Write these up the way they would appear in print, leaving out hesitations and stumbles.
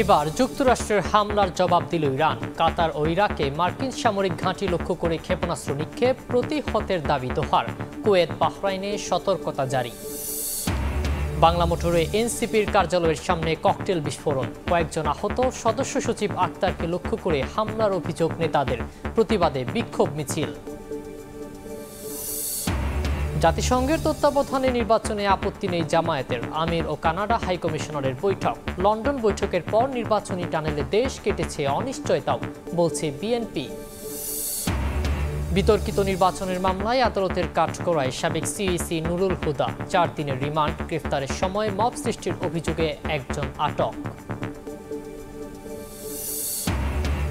এবার যুক্তরাষ্ট্রের হামলার জবাব দিল ইরান। কাতার ও ইরাকে মার্কিন সামরিক ঘাঁটি লক্ষ্য করে ক্ষেপণাস্ত্র নিক্ষেপ, প্রতিহতের দাবি দোহার। কুয়েত বাহরাইনে সতর্কতা জারি। বাংলা মোটরে এনসিপির কার্যালয়ের সামনে ককটেল বিস্ফোরণ, কয়েকজন আহত। সদস্য সচিব আক্তারকে লক্ষ্য করে হামলার অভিযোগ নেতাদের, প্রতিবাদে বিক্ষোভ মিছিল। জাতিসংঘের তত্ত্বাবধানে নির্বাচনে আপত্তি নেই জামায়াতের, আমির ও কানাডা হাইকমিশনারের বৈঠক। লন্ডন বৈঠকের পর নির্বাচনী টানেলে দেশ কেটেছে অনিশ্চয়তাও, বলছে বিএনপি। বিতর্কিত নির্বাচনের মামলায় আদালতের কাঠগড়ায় সাবেক সিইসি নুরুল হুদা, 4 দিনের রিমান্ড। গ্রেফতারের সময় মব সৃষ্টির অভিযোগে একজন আটক।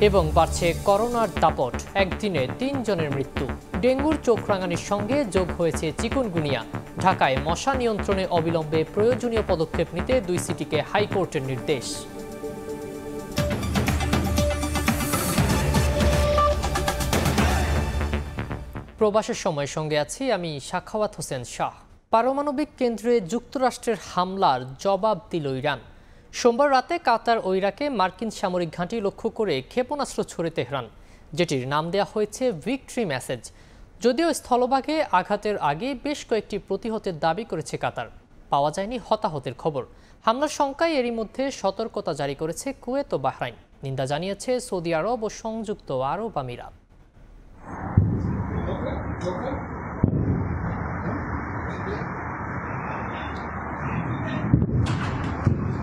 এবং বাড়ছে করোনার দাপট, একদিনে 3 জনের মৃত্যু। ডেঙ্গুর চোখ রাঙানির সঙ্গে যোগ হয়েছে চিকুনগুনিয়া। ঢাকায় মশা নিয়ন্ত্রণে অবিলম্বে প্রয়োজনীয় পদক্ষেপ নিতে 2 সিটিকে হাইকোর্টের নির্দেশ। প্রবাসের সময় সঙ্গে আছি আমি সাখাওয়াত হোসেন শাহ। পারমাণবিক কেন্দ্রে যুক্তরাষ্ট্রের হামলার জবাব দিল ইরান। সোমবার রাতে কাতার ও ইরাকে মার্কিন সামরিক ঘাঁটি লক্ষ্য করে ক্ষেপণাস্ত্র ছড়ে তেহরান, যেটির নাম দেওয়া হয়েছে ভিক্টরি মেসেজ। যদিও স্থলভাগে আঘাতের আগে বেশ কয়েকটি প্রতিহতের দাবি করেছে কাতার, পাওয়া যায়নি হতাহতের খবর। হামলার শঙ্কায় এরই মধ্যে সতর্কতা জারি করেছে কুয়েত ও বাহরাইন। নিন্দা জানিয়েছে সৌদি আরব ও সংযুক্ত আরব আমিরাত।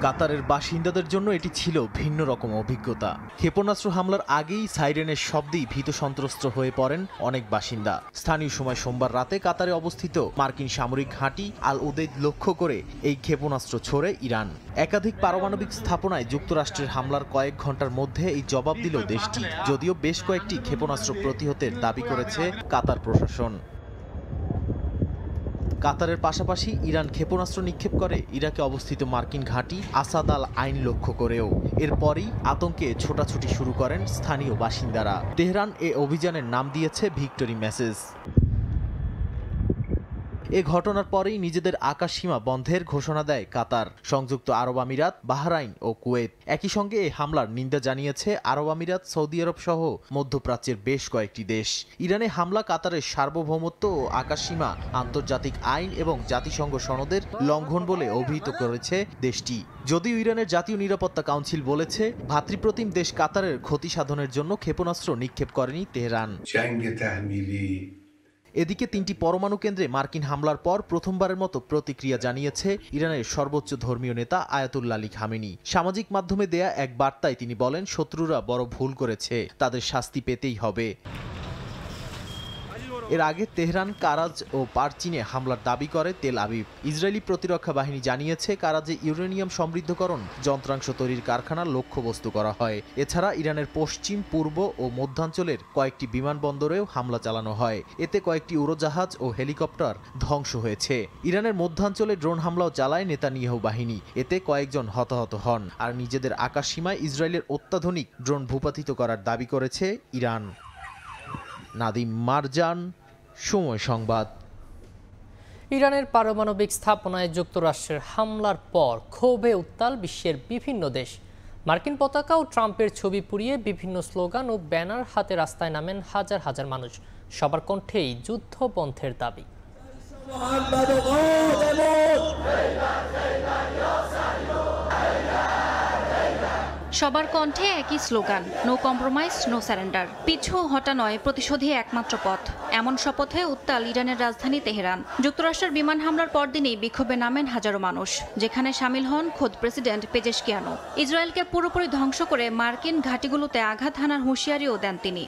কাতারের বাসিন্দাদের জন্য এটি ছিল ভিন্ন রকম অভিজ্ঞতা। ক্ষেপণাস্ত্র হামলার আগেই সাইরেনের শব্দেই ভীত সন্ত্রস্ত হয়ে পড়েন অনেক বাসিন্দা। স্থানীয় সময় সোমবার রাতে কাতারে অবস্থিত মার্কিন সামরিক ঘাঁটি আল উদেইদ লক্ষ্য করে এই ক্ষেপণাস্ত্র ছোড়ে ইরান। একাধিক পারমাণবিক স্থাপনায় যুক্তরাষ্ট্রের হামলার কয়েক ঘন্টার মধ্যে এই জবাব দিল দেশটি, যদিও বেশ কয়েকটি ক্ষেপণাস্ত্র প্রতিহতের দাবি করেছে কাতার প্রশাসন। কাতারের পাশাপাশি ইরান ক্ষেপণাস্ত্র নিক্ষেপ করে ইরাকে অবস্থিত মার্কিন ঘাঁটি আসাদ আল আইন লক্ষ্য করেও। এরপরই আতঙ্কে ছোটাছুটি শুরু করেন স্থানীয় বাসিন্দারা। তেহরান এ অভিযানের নাম দিয়েছে ভিক্টরি মেসেজ। এ ঘটনার পরেই নিজেদের আকাশসীমা বন্ধের ঘোষণা দেয় কাতার, সংযুক্ত আরব আমিরাত, বাহরাইন ও কুয়েত। একই সঙ্গে এই হামলার নিন্দা জানিয়েছে আরব আমিরাত, সৌদি আরব সহ মধ্যপ্রাচ্যের বেশ কয়েকটি দেশ। ইরানে হামলা কাতারের সার্বভৌমত্ব ও আকাশসীমা, আন্তর্জাতিক আইন এবং জাতিসংঘ সনদের লঙ্ঘন বলে অভিহিত করেছে দেশটি। যদিও ইরানের জাতীয় নিরাপত্তা কাউন্সিল বলেছে, ভ্রাতৃপ্রতিম দেশ কাতারের ক্ষতি সাধনের জন্য ক্ষেপণাস্ত্র নিক্ষেপ করেনি তেহরান। এদিকে 3টি পরমাণু কেন্দ্রে মার্কিন হামলার পর প্রথমবারের মতো প্রতিক্রিয়া জানিয়েছে ইরানের সর্বোচ্চ ধর্মীয় নেতা আয়াতুল্লাহ আলী খামেনি। সামাজিক মাধ্যমে দেয়া এক বার্তায় তিনি বলেন, শত্রুরা বড় ভুল করেছে, তাদের শাস্তি পেতেই হবে। এর আগে তেহরান, কারাজ ও পারচিনে হামলার দাবি করে তেল আবিব। ইসরায়েলি প্রতিরক্ষা বাহিনী জানিয়েছে, কারাজে ইউরেনিয়াম সমৃদ্ধকরণ যন্ত্রাংশ তৈরির কারখানা লক্ষ্যবস্তু করা হয়। এছাড়া ইরানের পশ্চিম, পূর্ব ও মধ্যাঞ্চলের কয়েকটি বিমানবন্দরেও হামলা চালানো হয়। এতে কয়েকটি উড়োজাহাজ ও হেলিকপ্টার ধ্বংস হয়েছে। ইরানের মধ্যাঞ্চলে ড্রোন হামলাও চালায় নেতানিয়াহু বাহিনী। এতে কয়েকজন হতাহত হন। আর নিজেদের আকাশসীমায় ইসরায়েলের অত্যাধুনিক ড্রোন ভূপাতিত করার দাবি করেছে ইরান। নাদিম মারজান, সময় সংবাদ। ইরানের পারমাণবিক স্থাপনায় যুক্তরাষ্ট্রের হামলার পর ক্ষোভে উত্তাল বিশ্বের বিভিন্ন দেশ। মার্কিন পতাকা ও ট্রাম্পের ছবি পুড়িয়ে বিভিন্ন স্লোগান ও ব্যানার হাতে রাস্তায় নামেন হাজার হাজার মানুষ। সবার কণ্ঠেই যুদ্ধ বন্ধের দাবি। সবার কণ্ঠে একই slogan, no compromise, no surrender. পিছু হটা নয়, প্রতিশোধই একমাত্র পথ। এমন শপথে উত্তাল ইরানের রাজধানী তেহরান। যুক্তরাষ্ট্রের বিমান হামলার পরদিনই বিক্ষোভে নামেন হাজারো মানুষ, যেখানে সামিল হন খোদ প্রেসিডেন্ট পেজেশকিয়ানো। ইসরায়েলকে পুরোপুরি ধ্বংস করে মার্কিন ঘাঁটিগুলোতে আঘাত হানার হুঁশিয়ারিও দেন তিনি।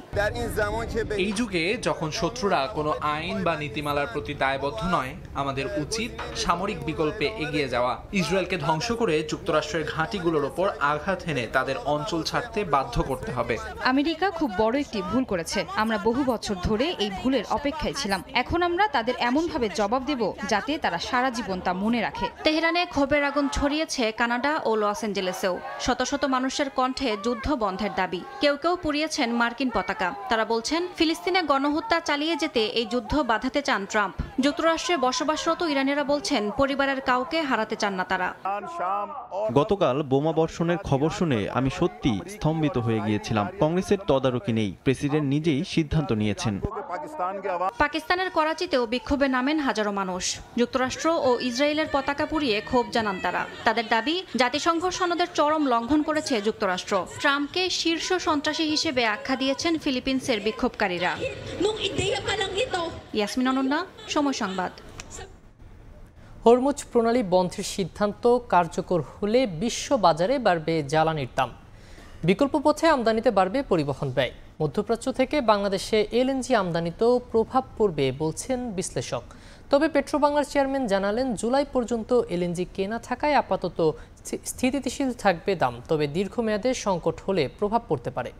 এই যুগে যখন শত্রুরা কোনো আইন বা নীতিমালার প্রতি দায়বদ্ধ নয়, আমাদের উচিত সামরিক বিকল্পে এগিয়ে যাওয়া। ইসরায়েলকে ধ্বংস করে যুক্তরাষ্ট্রের ঘাঁটিগুলোর ওপর আঘাত হেনে তাদের অঞ্চল ছাড়তে বাধ্য করতে হবে। আমেরিকা খুব বড় একটি ভুল করেছে। আমরা বহু বছর ধরে এই ভুল ভুলের অপেক্ষায় ছিলাম। এখন আমরা তাদের এমনভাবে জবাব দেব যাতে তারা সারা জীবন তা মনে রাখে। তেহরানে ক্ষোভের আগুন ছড়িয়েছে কানাডা ও লস অ্যাঞ্জেলেসেও। শত শত মানুষের কণ্ঠে যুদ্ধ বন্ধের দাবি। কেউ কেউ পুড়িয়েছেন মার্কিন পতাকা। তারা বলছেন, ফিলিস্তিনে গণহত্যা চালিয়ে যেতে এই যুদ্ধ বাধাতে চান ট্রাম্প। যুক্তরাষ্ট্রে বসবাসরত ইরানিরা বলছেন, পরিবারের কাউকে হারাতে চান না তারা। গতকাল বোমা বর্ষণের খবর শুনে আমি সত্যি স্তম্ভিত হয়ে গিয়েছিলাম। কংগ্রেসের তদারকি নেই, প্রেসিডেন্ট নিজেই সিদ্ধান্ত নিয়েছেন। পাকিস্তানের করাচিতেও বিক্ষোভে নামেন হাজারো মানুষ। যুক্তরাষ্ট্র ও ইসরায়েলের পতাকা পুড়িয়ে ক্ষোভ জানান তারা। তাদের দাবি, জাতিসংঘ সনদের চরম লঙ্ঘন করেছে যুক্তরাষ্ট্র। ট্রাম্পকে শীর্ষ সন্ত্রাসী হিসেবে আখ্যা দিয়েছেন ফিলিপিন্সের বিক্ষোভকারীরা। ইয়াসমিন অনন্যা, সময় সংবাদ। হরমুজ প্রণালী বন্ধের সিদ্ধান্ত কার্যকর হলে বিশ্ব বাজারে বাড়বে জ্বালানির দাম। বিকল্প পথে আমদানিতে বাড়বে পরিবহন ব্যয়। মধ্যপ্রাচ্য থেকে বাংলাদেশে এলএনজি আমদানিতেও প্রভাব পড়বে বলছেন বিশ্লেষক। তবে পেট্রোবাংলার চেয়ারম্যান জানালেন, জুলাই পর্যন্ত এলএনজি কেনা থাকায় আপাতত স্থিতিশীল থাকবে দাম। তবে দীর্ঘমেয়াদে সংকট হলে প্রভাব পড়তে পারে।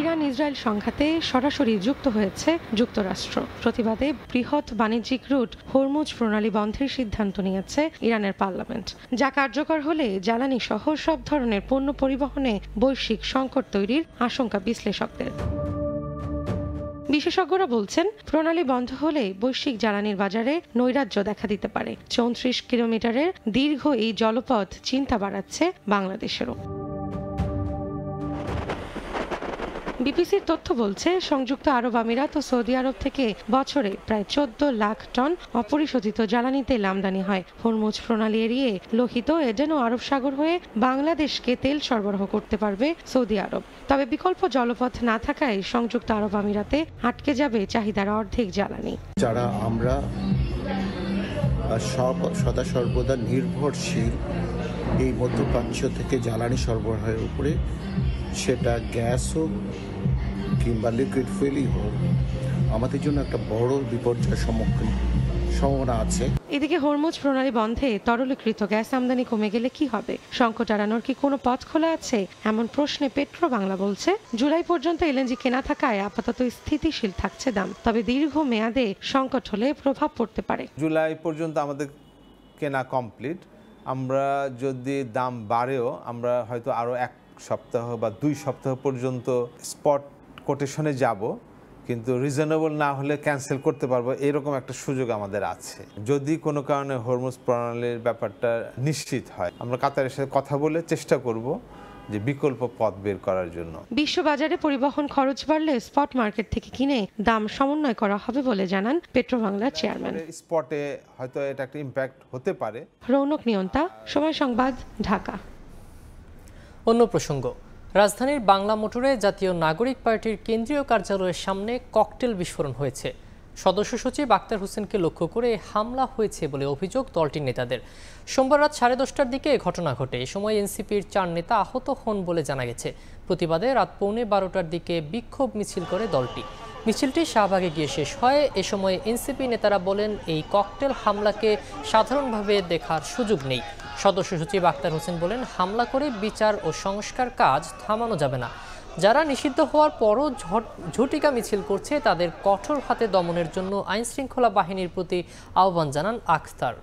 ইরান ইসরায়েল সংঘাতে সরাসরি যুক্ত হয়েছে যুক্তরাষ্ট্র। প্রতিবাদে বৃহৎ বাণিজ্যিক রুট হরমুজ প্রণালী বন্ধের সিদ্ধান্ত নিয়েছে ইরানের পার্লামেন্ট, যা কার্যকর হলে জ্বালানি সহ সব ধরনের পণ্য পরিবহনে বৈশ্বিক সংকট তৈরির আশঙ্কা বিশ্লেষকদের। বিশেষজ্ঞরা বলছেন, প্রণালী বন্ধ হলে বৈশ্বিক জ্বালানির বাজারে নৈরাজ্য দেখা দিতে পারে। 34 কিলোমিটারের দীর্ঘ এই জলপথ চিন্তা বাড়াচ্ছে বাংলাদেশেরও। বিবিসির তথ্য বলছে, সংযুক্ত আরব আমিরাত ও সৌদি আরব থেকে বছরে প্রায় 14 লাখ টন অপরিশোধিত জ্বালানি তেল আমদানি হয়। হরমুজ প্রণালী এড়িয়ে লোহিত, এডেন ও আরব সাগর হয়ে বাংলাদেশকে তেল সরবরাহ করতে পারবে সৌদি আরব। তবে বিকল্প জলপথ না থাকায় সংযুক্ত আরব আমিরাতে আটকে যাবে চাহিদার অর্ধেক জ্বালানি। যারা আমরা সদা সর্বদা নির্ভরশীল এই মধ্যপ্রাচ্য থেকে জ্বালানি সরবরাহের উপরে, সেটা গ্যাস হোক কিংবা লিকুইড ফুয়েলই হোক, আমাদের জন্য একটা বড় বিপর্যয়ের সম্ভাবনা আছে। এদিকে হরমুজ প্রণালী বন্ধে তরলীকৃত গ্যাস আমদানি কমে গেলে কি হবে? সংকট এড়ানোর কি কোনো পথ খোলা আছে? এমন প্রশ্নে পেট্রোবাংলা বলছে, জুলাই পর্যন্ত এলএনজি কেনা থাকায় আপাতত স্থিতিশীল থাকছে দাম। তবে দীর্ঘ মেয়াদে সংকট হলে প্রভাব পড়তে পারে। জুলাই পর্যন্ত আমাদের কেনা কমপ্লিট। আমরা যদি দাম বাড়েও আমরা হয়তো আরও 1 সপ্তাহ বা 2 সপ্তাহ পর্যন্ত স্পট কোটেশনে যাব, কিন্তু রিজনেবল না হলে ক্যান্সেল করতে পারবো, এরকম একটা সুযোগ আমাদের আছে। যদি কোনো কারণে হরমুজ প্রণালীর ব্যাপারটা নিশ্চিত হয়, আমরা কাতারের সাথে কথা বলে চেষ্টা করব যে বিকল্প পথ বের করার জন্য। বিশ্ববাজারে পরিবহন খরচ বাড়লে স্পট মার্কেট থেকে কিনে দাম সমন্বয় করা হবে বলে জানান পেট্রোবাংলার চেয়ারম্যান। স্পটে হয়তো এটা একটা ইম্প্যাক্ট হতে পারে। রৌনক নিয়ন্তা, সময় সংবাদ, ঢাকা। অন্য প্রসঙ্গ, রাজধানীর বাংলা মোটরে জাতীয় নাগরিক পার্টির কেন্দ্রীয় কার্যালয়ের সামনে ককটেল বিস্ফোরণ হয়েছে। সদস্য সচিব আক্তার হোসেনকে লক্ষ্য করে হামলা হয়েছে বলে অভিযোগ দলটির নেতাদের। সোমবার রাত 10:30টার দিকে ঘটনা ঘটে। এ সময় এনসিপির 4 নেতা আহত হন বলে জানা গেছে। প্রতিবাদে রাত 11:15টার দিকে বিক্ষোভ মিছিল করে দলটি। মিছিলটি শাহবাগে গিয়ে শেষ হয়। এ সময় এনসিপি নেতারা বলেন, এই ককটেল হামলাকে সাধারণভাবে দেখার সুযোগ নেই। সদস্য সচিব আক্তার হোসেন বলেন, হামলা করে বিচার ও সংস্কার কাজ থামানো যাবে না। যারা নিষিদ্ধ হওয়ার পরও ঝটিকা মিছিল করছে তাদের কঠোর হাতে দমনের জন্য আইনশৃঙ্খলা বাহিনীর প্রতি আহ্বান জানান আখতার।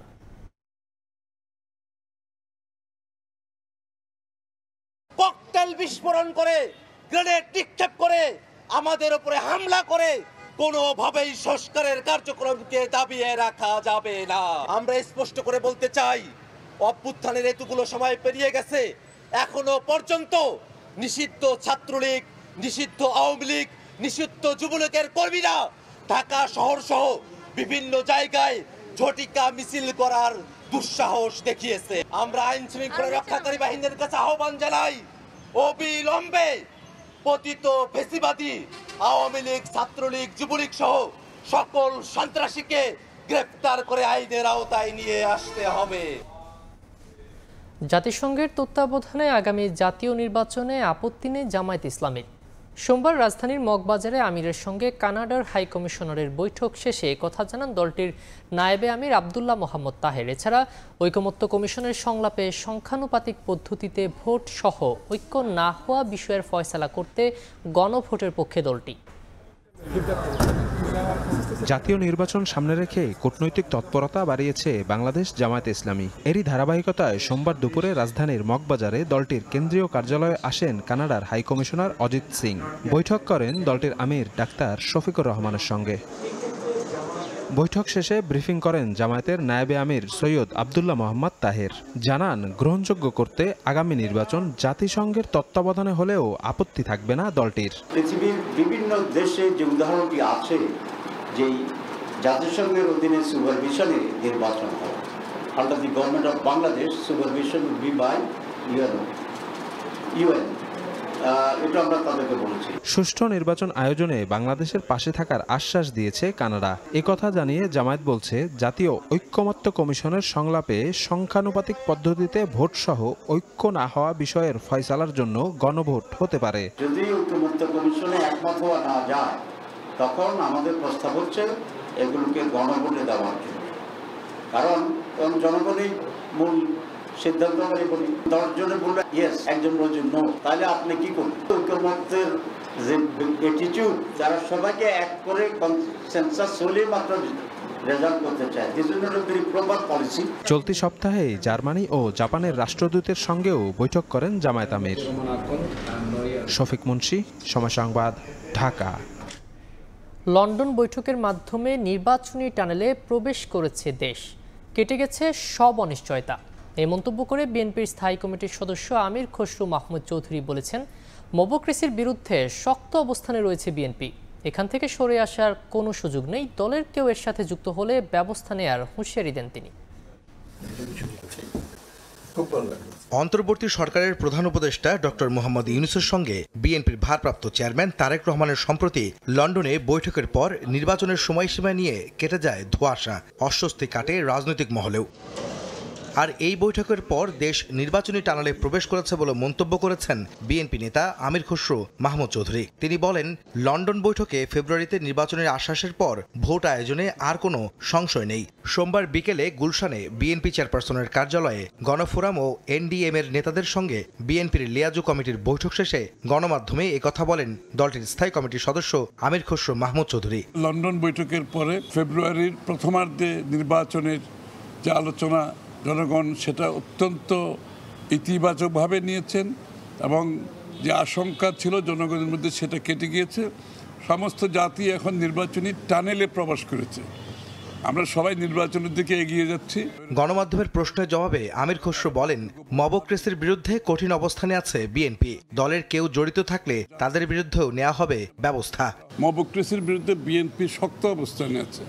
ককটেল বিস্ফোরণ করে, গ্রেনেড নিক্ষেপ করে, আমাদের উপরে হামলা করে কোনোভাবেই সংস্কারের কার্যক্রমকে দাবিয়ে রাখা যাবে না। আমরা স্পষ্ট করে বলতে চাই, অভ্যুত্থানের এতগুলো সময় পেরিয়ে গেছে, এখনো পর্যন্ত নিষিদ্ধ ছাত্রলীগ, নিষিদ্ধ আওয়ামী লীগ, নিষিদ্ধ যুবলীগের কর্মীরা ঢাকা শহর সহ বিভিন্ন জায়গায় ঝটিকা মিছিল করার দুঃসাহস দেখিয়েছে। আমরা আইন শৃঙ্খলা রক্ষাকারী বাহিনীর কাছে আহ্বান জানাই, অবিলম্বে পতিত ফেসিবাদী আওয়ামী লীগ, ছাত্রলীগ, যুবলীগ সহ সকল সন্ত্রাসীকে গ্রেফতার করে আইনের আওতায় নিয়ে আসতে হবে। জাতিসংঘের তত্ত্বাবধানে আগামী জাতীয় নির্বাচনে আপত্তি নেই জামায়াত ইসলামীর। সোমবার রাজধানীর মগবাজারে আমিরের সঙ্গে কানাডার হাই কমিশনারের বৈঠক শেষে কথা জানান দলটির নায়েবে আমির আবদুল্লাহ মোহাম্মদ তাহের। এছাড়া ঐকমত্য কমিশনের সংলাপে সংখ্যানুপাতিক পদ্ধতিতে ভোট সহ ঐক্য না হওয়া বিষয়ের ফয়সালা করতে গণভোটের পক্ষে দলটি। জাতীয় নির্বাচন সামনে রেখে কূটনৈতিক তৎপরতা বাড়িয়েছে বাংলাদেশ জামায়াতে ইসলামী। এরই ধারাবাহিকতায় সোমবার দুপুরে রাজধানীর মগবাজারে দলটির কেন্দ্রীয় কার্যালয়ে আসেন কানাডার হাই কমিশনার অজিত সিং। বৈঠক করেন দলটির আমির ডাক্তার শফিকুর রহমানের সঙ্গে। বৈঠক শেষে ব্রিফিং করেন জামায়াতের নায়েবে আমির সৈয়দ আবদুল্লাহ মোহাম্মদ তাহের। জানান গ্রহণযোগ্য করতে আগামী নির্বাচন জাতিসংঘের তত্ত্বাবধানে হলেও আপত্তি থাকবে না দলটির। পৃথিবীর বিভিন্ন দেশে যে উদাহরণটি আছে, যেই জাতিসংঘের অধীনে সুপারভিশনে নির্বাচন হয়, under the government of Bangladesh supervision will be by UN. এটা আমরা তাদেরকে বলেছি। সুষ্ঠু নির্বাচন আয়োজনে বাংলাদেশের পাশে থাকার আশ্বাস দিয়েছে কানাডা। একথা জানিয়ে জামায়াত বলছে, জাতীয় ঐকমত্য কমিশনের সংলাপে সংখ্যানুপাতিক পদ্ধতিতে ভোট সহ ঐক্য না হওয়া বিষয়ের ফয়সালার জন্য গণভোট হতে পারে। যদি ঐকমত্য কমিশনে একমত হওয়া না যায়, তখন আমাদের প্রস্তাব হচ্ছে এগুলোকে গণভোটে দেওয়ার জন্য। কারণ জনগণই মূল সিদ্ধান্তকারী। 10 জনে বললে ইয়েস, একজন বলছে নো, তাহলে আপনি কি করবেন? ঐকমত্যের যে অ্যাটিটিউড, যারা সবাইকে এক করে কনসেনসাস হলে মাত্র রেজাল্ট করতে চায়। This is not a very proper policy. চলতি সপ্তাহে জার্মানি ও জাপানের রাষ্ট্রদূতের সঙ্গেও বৈঠক করেন জামায়াত আমির। শফিক মুন্সি, সময় সংবাদ, ঢাকা। লন্ডন বৈঠকের মাধ্যমে নির্বাচনী টানেলে প্রবেশ করেছে দেশ, কেটে গেছে সব অনিশ্চয়তা। এই মন্তব্য করে বিএনপির স্থায়ী কমিটির সদস্য আমির খসরু মাহমুদ চৌধুরী বলেছেন, মবক্রেসির বিরুদ্ধে শক্ত অবস্থানে রয়েছে বিএনপি। এখান থেকে সরে আসার কোনো সুযোগ নেই। দলের কেউ এর সাথে যুক্ত হলে ব্যবস্থা নেয়ার হুঁশিয়ারি দেন তিনি। অন্তর্বর্তী সরকারের প্রধান উপদেষ্টা ডক্টর মোহাম্মদ ইউনূসের সঙ্গে বিএনপির ভারপ্রাপ্ত চেয়ারম্যান তারেক রহমানের সম্প্রতি লন্ডনে বৈঠকের পর নির্বাচনের সময়সীমা নিয়ে কেটে যায় ধোঁয়াশা। অস্বস্তি কাটে রাজনৈতিক মহলেও। আর এই বৈঠকের পর দেশ নির্বাচনী টানালে প্রবেশ করেছে বলে মন্তব্য করেছেন বিএনপি নেতা আমির খসরু মাহমুদ চৌধুরী। তিনি বলেন, লন্ডন বৈঠকে ফেব্রুয়ারিতে নির্বাচনের আশ্বাসের পর ভোট আয়োজনে আর কোনো সংশয় নেই। সোমবার বিকেলে গুলশানে বিএনপি চেয়ারপারসনের কার্যালয়ে গণফোরাম ও এনডিএম এর নেতাদের সঙ্গে বিএনপির লিয়াজু কমিটির বৈঠক শেষে গণমাধ্যমে একথা বলেন দলটির স্থায়ী কমিটির সদস্য আমির খসরু মাহমুদ চৌধুরী। লন্ডন বৈঠকের পরে ফেব্রুয়ারির প্রথমার্ধে নির্বাচনের যে আলোচনা, জনগণ সেটা অত্যন্ত ইতিবাচকভাবে নিয়েছেন এবং যে আশঙ্কা ছিল জনগণের মধ্যে সেটা কেটে গিয়েছে। সমস্ত জাতি এখন নির্বাচনী টানেলে প্রবেশ করেছে। আমরা সবাই নির্বাচনের দিকে এগিয়ে যাচ্ছি। গণমাধ্যমের প্রশ্নের জবাবে আমির খসরু বলেন, মবক্রেসির বিরুদ্ধে কঠিন অবস্থানে আছে বিএনপি। দলের কেউ জড়িত থাকলে তাদের বিরুদ্ধেও নেওয়া হবে ব্যবস্থা। মবক্রেসির বিরুদ্ধে বিএনপি শক্ত অবস্থানে আছে।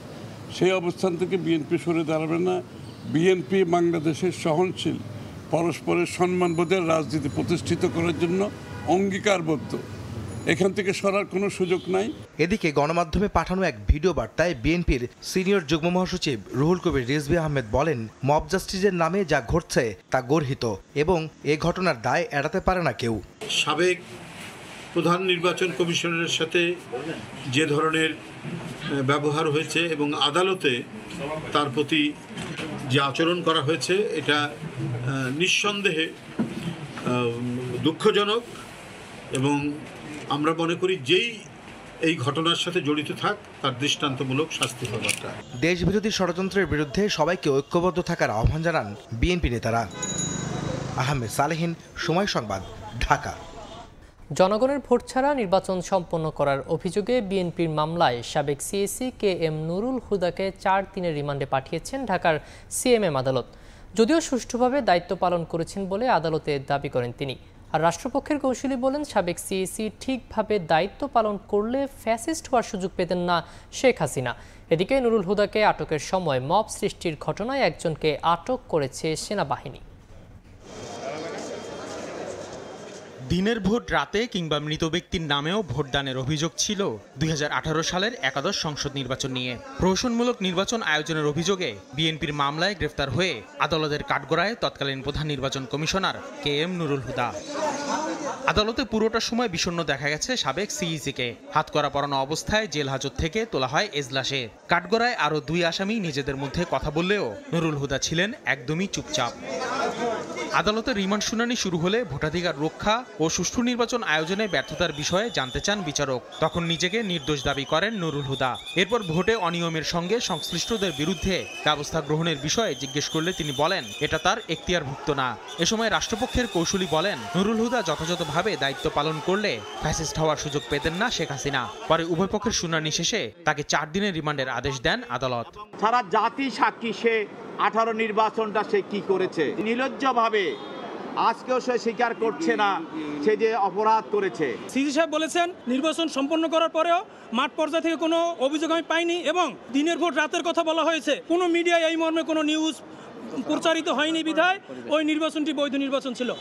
সেই অবস্থান থেকে বিএনপি সরে দাঁড়াবে না। বিএনপি বাংলাদেশের সহনশীল, পরস্পরের সম্মানবোধের রাজনীতি প্রতিষ্ঠিত করার জন্য অঙ্গীকারবদ্ধ। এখান থেকে সরার কোনো সুযোগ নাই। এদিকে গণমাধ্যমে পাঠানো এক ভিডিও বার্তায় বিএনপির সিনিয়র যুগ্ম মহাসচিব রুহুল কবির রিজভী আহমেদ বলেন, মব জাস্টিসের নামে যা ঘটছে তা গর্হিত এবং এ ঘটনার দায় এড়াতে পারে না কেউ। সাবেক প্রধান নির্বাচন কমিশনারের সাথে যে ধরনের ব্যবহার হয়েছে এবং আদালতে তার প্রতি যে আচরণ করা হয়েছে, এটা নিঃসন্দেহে দুঃখজনক এবং আমরা মনে করি যেই এই ঘটনার সাথে জড়িত থাক তার দৃষ্টান্তমূলক শাস্তি হওয়া দরকার। দেশবিরোধী ষড়যন্ত্রের বিরুদ্ধে সবাইকে ঐক্যবদ্ধ থাকার আহ্বান জানান বিএনপি নেতারা। আহমেদ সালেহীন, সময় সংবাদ, ঢাকা। জনগণের ভোট ছাড়া নির্বাচন সম্পন্ন করার অভিযোগে বিএনপির মামলায় সাবেক সিএসি KM নুরুল হুদাকে 4 দিনের রিমান্ডে পাঠিয়েছেন ঢাকার সিএমএম আদালত। যদিও সুষ্ঠুভাবে দায়িত্ব পালন করেছেন বলে আদালতে দাবি করেন তিনি। আর রাষ্ট্রপক্ষের কৌঁসুলি বলেন, সাবেক সিএসি ঠিকভাবে দায়িত্ব পালন করলে ফ্যাসিস্ট হওয়ার সুযোগ পেতেন না শেখ হাসিনা। এদিকে নুরুল হুদাকে আটকের সময় মব সৃষ্টির ঘটনায় একজনকে আটক করেছে সেনাবাহিনী। দিনের ভোট রাতে কিংবা মৃত ব্যক্তির নামেও ভোটদানের অভিযোগ ছিল 2018 সালের একাদশ সংসদ নির্বাচন নিয়ে। প্রহসনমূলক নির্বাচন আয়োজনের অভিযোগে বিএনপির মামলায় গ্রেফতার হয়ে আদালতের কাঠগড়ায় তৎকালীন প্রধান নির্বাচন কমিশনার KM নুরুল হুদা। আদালতে পুরোটা সময় বিষণ্ণ দেখা গেছে সাবেক সিইসিকে। হাতকড়া পরানো অবস্থায় জেল হাজত থেকে তোলা হয় এজলাসে। কাঠগড়ায় আরও 2 আসামি নিজেদের মধ্যে কথা বললেও নুরুল হুদা ছিলেন একদমই চুপচাপ। আদালতের রিমান্ড শুনানি শুরু হলে ভোটাধিকার রক্ষা ও সুষ্ঠু নির্বাচন আয়োজনে ব্যর্থতার বিষয়ে জানতে চান বিচারক। তখন নিজেকে নির্দোষ দাবি করেন নুরুল হুদা। এরপর ভোটে অনিয়মের সঙ্গে সংশ্লিষ্টদের বিরুদ্ধে ব্যবস্থা গ্রহণের বিষয়ে জিজ্ঞেস করলে তিনি বলেন এটা তার এখতিয়ারভুক্ত না। এ সময় রাষ্ট্রপক্ষের কৌঁসুলি বলেন নুরুল হুদা যথাযথভাবে দায়িত্ব পালন করলে ফ্যাসিস্ট হওয়ার সুযোগ পেতেন না শেখ হাসিনা। পরে উভয় পক্ষের শুনানি শেষে তাকে 4 দিনের রিমান্ডের আদেশ দেন আদালত। সারা জাতি সাক্ষী সে 18 নির্বাচনটা সে কি করেছে, নির্লজ্জভাবে আজকেও সে স্বীকার করছে না সে যে অপরাধ করেছে। সিজি সাহেব বলেছেন নির্বাচন সম্পন্ন করার পরেও মাঠ পর্যায়ে থেকে কোনো অভিযোগ আমি পাইনি এবং দিনের ভোট রাতের কথা বলা হয়েছে। কোনো মিডিয়ায় এই মর্মে কোনো নিউজ প্রচারিত হয়নি বিধায় ওই নির্বাচনটি বৈধ নির্বাচন ছিল।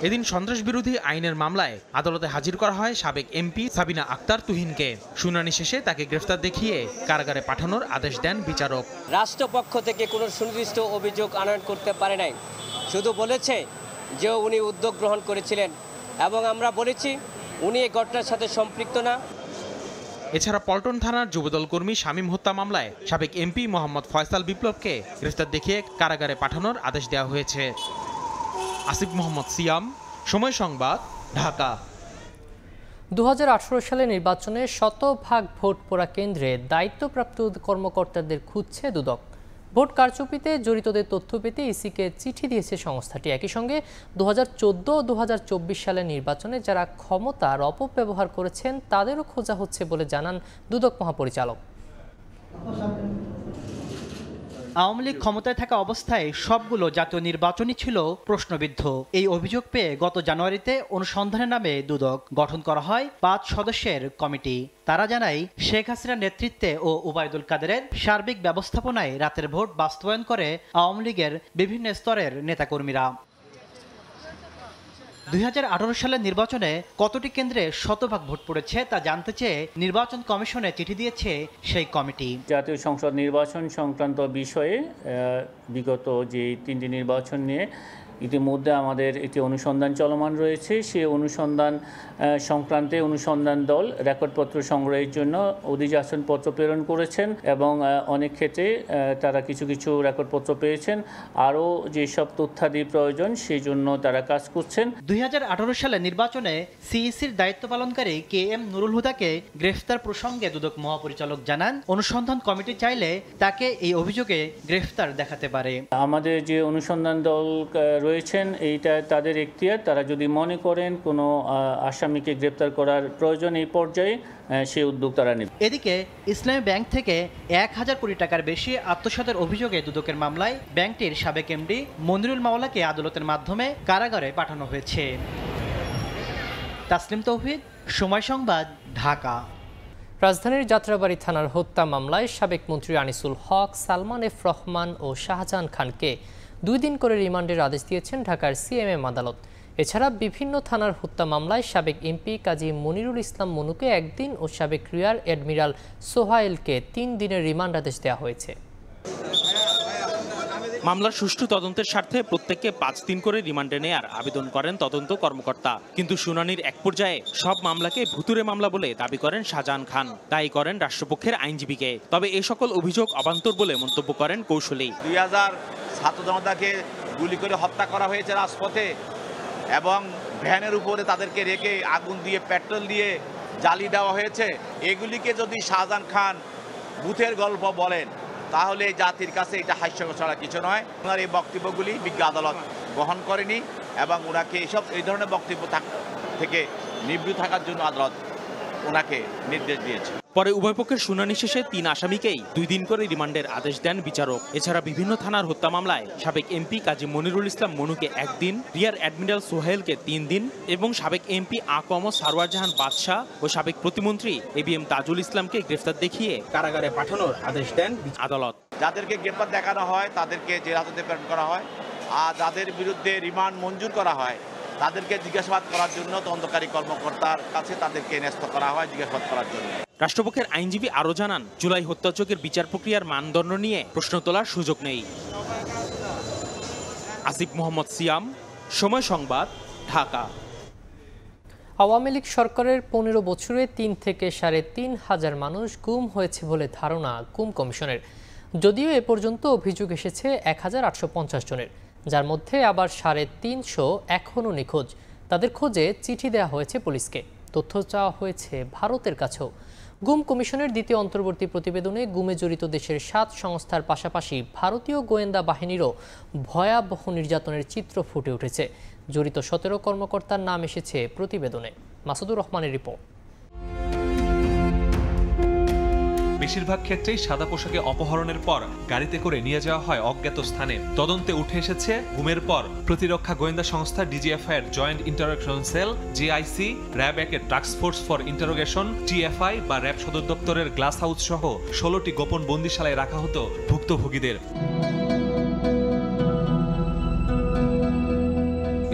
এদিন সন্ত্রাস বিরোধী আইনের মামলায় আদালতে হাজির করা হয় সাবেক এমপি সাবিনা আক্তার তুহিনকে। শুনানি শেষে তাকে গ্রেফতার দেখিয়ে কারাগারে পাঠানোর আদেশ দেন বিচারক। রাষ্ট্রপক্ষ থেকে কোনো সুনির্দিষ্ট অভিযোগ আনয়ন করতে পারে নাই, শুধু বলেছে যে উনি উদ্যোগ গ্রহণ করেছিলেন এবং আমরা বলেছি উনি এই ঘটনার সাথে সম্পৃক্ত না। এছাড়া পল্টন থানার যুবদল কর্মী শামীম হত্যা মামলায় সাবেক এমপি মোহাম্মদ ফয়সাল বিপ্লবকে গ্রেফতার দেখিয়ে কারাগারে পাঠানোর আদেশ দেওয়া হয়েছে। আসিফ মোহাম্মদ সিয়াম, সময় সংবাদ, ঢাকা। 2018 সালে নির্বাচনে শতভাগ ভোট পড়া কেন্দ্রে দায়িত্বপ্রাপ্ত কর্মকর্তাদের খুঁজছে দুদক। ভোট কারচুপিতে জড়িতদের তথ্য পেতে ইসিকে চিঠি দিয়েছে সংস্থাটি। একই সঙ্গে 2014 ও 2024 সালের নির্বাচনে যারা ক্ষমতার অপব্যবহার করেছেন তাদেরও খোঁজা হচ্ছে বলে জানান দুদক মহাপরিচালক। আওয়ামী লীগ ক্ষমতায় থাকা অবস্থায় সবগুলো জাতীয় নির্বাচনই ছিল প্রশ্নবিদ্ধ। এই অভিযোগ পেয়ে গত জানুয়ারিতে অনুসন্ধানের নামে দুদক গঠন করা হয় 5 সদস্যের কমিটি। তারা জানায় শেখ হাসিনার নেতৃত্বে ও ওবায়দুল কাদেরের সার্বিক ব্যবস্থাপনায় রাতের ভোট বাস্তবায়ন করে আওয়ামী লীগের বিভিন্ন স্তরের নেতাকর্মীরা। 2018 সালের নির্বাচনে কতটি কেন্দ্রে শতভাগ ভোট পড়েছে তা জানতে চেয়ে নির্বাচন কমিশনে চিঠি দিয়েছে সেই কমিটি। জাতীয় সংসদ নির্বাচন সংক্রান্ত বিষয়ে বিগত যে 3টি নির্বাচন নিয়ে ইতিমধ্যে আমাদের একটি অনুসন্ধান চলমান রয়েছে। সেই অনুসন্ধান সংক্রান্তে অনুসন্ধান দল রেকর্ডপত্র সংগ্রহের জন্য অধিযাচনপত্র প্রেরণ করেছেন এবং অনেক ক্ষেত্রে তারা কিছু কিছু রেকর্ডপত্র পেয়েছেন। আরও যেসব তথ্যাদি প্রয়োজন সেই জন্য তারা কাজ করছেন। 2018 সালে নির্বাচনে সিইসির দায়িত্ব পালনকারী KM নুরুল হুদাকে গ্রেফতার প্রসঙ্গে দুদক মহাপরিচালক জানান অনুসন্ধান কমিটি চাইলে তাকে এই অভিযোগে গ্রেফতার দেখাতে পারে। আমাদের যে অনুসন্ধান দল রয়েছেন এইটা তাদের এখতিয়ার, তারা যদি মনে করেন কোনো আসামিকে গ্রেপ্তার করার প্রয়োজন এই পর্যায়ে সেই উদ্যোগ তারা নেবে। এদিকে ইসলামী ব্যাংক থেকে 1000 কোটি টাকার বেশি আত্মসাতের অভিযোগে দুদকের মামলায় ব্যাংকটির সাবেক এমডি মনিরুল মাওলাকে আদালতের মাধ্যমে কারাগারে পাঠানো হয়েছে। তাসলিম তৌহিদ, সময় সংবাদ, ঢাকা। রাজধানীর যাত্রাবাড়ী থানার হত্যা মামলায় সাবেক মন্ত্রী আনিসুল হক, সালমান এফ রহমান ও শাহজাহান খানকে 2 দিন করে রিমান্ডের আদেশ দিয়েছেন ঢাকার সিএমএম আদালত। এছাড়া বিভিন্ন থানার হত্যা মামলায় সাবেক এমপি কাজী মনিরুল ইসলাম মনুকে 1 দিন ও সাবেক রিয়ার অ্যাডমিরাল সোহাইলকে 3 দিনের রিমান্ড আদেশ দেওয়া হয়েছে। মামলার সুষ্ঠু তদন্তের স্বার্থে প্রত্যেককে 5 দিন করে রিমান্ডে নেয়ার আবেদন করেন তদন্ত কর্মকর্তা। কিন্তু শুনানির এক পর্যায়ে সব মামলাকে ভুতুড়ে মামলা বলে দাবি করেন শাহজাহান খান, দায়ী করেন রাষ্ট্রপক্ষের আইনজীবীকে। তবে এই সকল অভিযোগ অবান্তর বলে মন্তব্য করেন কৌশলী। 2000 ছাত্র জনতাকে গুলি করে হত্যা করা হয়েছে রাজপথে এবং ভ্যানের উপরে তাদেরকে রেখে আগুন দিয়ে পেট্রোল দিয়ে জ্বালিয়ে দেওয়া হয়েছে। এগুলিকে যদি শাহজাহান খান ভূতের গল্প বলেন তাহলে জাতির কাছে এটা হাস্যকর ছাড়া কিছু নয়। ওনার এই বক্তব্যগুলি বিজ্ঞ আদালত গ্রহণ করেনি এবং ওনাকে এই ধরনের বক্তব্য থেকে নিবৃত্ত থাকার জন্য আদালত ওনাকে নির্দেশ দিয়েছে। পরে উভয় পক্ষের শুনানি শেষে 3 আসামিকেই 2 দিন করে রিমান্ডের আদেশ দেন বিচারক। এছাড়া বিভিন্ন থানার হত্যা মামলায় সাবেক এমপি কাজী মনিরুল ইসলাম মনুকে 1 দিন, রিয়ার অ্যাডমিরাল সোহেলকে 3 দিন এবং সাবেক এমপি আকম সারওয়ার জাহান বাদশাহ ও সাবেক প্রতিমন্ত্রী ABM তাজুল ইসলামকে গ্রেফতার দেখিয়ে কারাগারে পাঠানোর আদেশ দেন আদালত। যাদেরকে গ্রেফতার দেখানো হয় তাদেরকে জেল হাজতে প্রেরণ করা হয়, আর যাদের বিরুদ্ধে রিমান্ড মঞ্জুর করা হয় তাদেরকে জিজ্ঞাসাবাদ করার জন্য তদন্তকারী কর্মকর্তার কাছে তাদেরকে ন্যস্ত করা হয় জিজ্ঞাসাবাদ করার জন্য। রাষ্ট্রপক্ষের আইনজীবী আরও জানান জুলাই হত্যাযজ্ঞের বিচার প্রক্রিয়ার মানদণ্ড নিয়ে প্রশ্ন তোলার সুযোগ নেই। আসিফ মোহাম্মদ সিয়াম, সময় সংবাদ, ঢাকা। আওয়ামী লীগ সরকারের 15 বছরে 3 থেকে 3,500 মানুষ গুম হয়েছে বলে ধারণা গুম কমিশনের। যদিও এ পর্যন্ত অভিযোগ এসেছে 1850 জনের, যার মধ্যে আবার 350 এখনও নিখোঁজ। তাদের খোঁজে চিঠি দেওয়া হয়েছে পুলিশকে, তথ্য চাওয়া হয়েছে ভারতের কাছেও। গুম কমিশনের দ্বিতীয় অন্তর্বর্তী প্রতিবেদনে গুমে জড়িত দেশের 7 সংস্থার পাশাপাশি ভারতীয় গোয়েন্দা বাহিনীরও ভয়াবহ নির্যাতনের চিত্র ফুটে উঠেছে। জড়িত 17 কর্মকর্তার নাম এসেছে প্রতিবেদনে। মাসুদুর রহমানের রিপোর্ট। বেশিরভাগ ক্ষেত্রেই সাদা পোশাকে অপহরণের পর গাড়িতে করে নিয়ে যাওয়া হয় অজ্ঞাত স্থানে। তদন্তে উঠে এসেছে গুমের পর প্রতিরক্ষা গোয়েন্দা সংস্থা ডিজিএফআই এর joint interrogation cell, JIC, RAB একের task force for interrogation, TFI বা র্যাব সদর দপ্তরের গ্লাস হাউস সহ 16টি গোপন বন্দিশালায় রাখা হতো ভুক্তভোগীদের।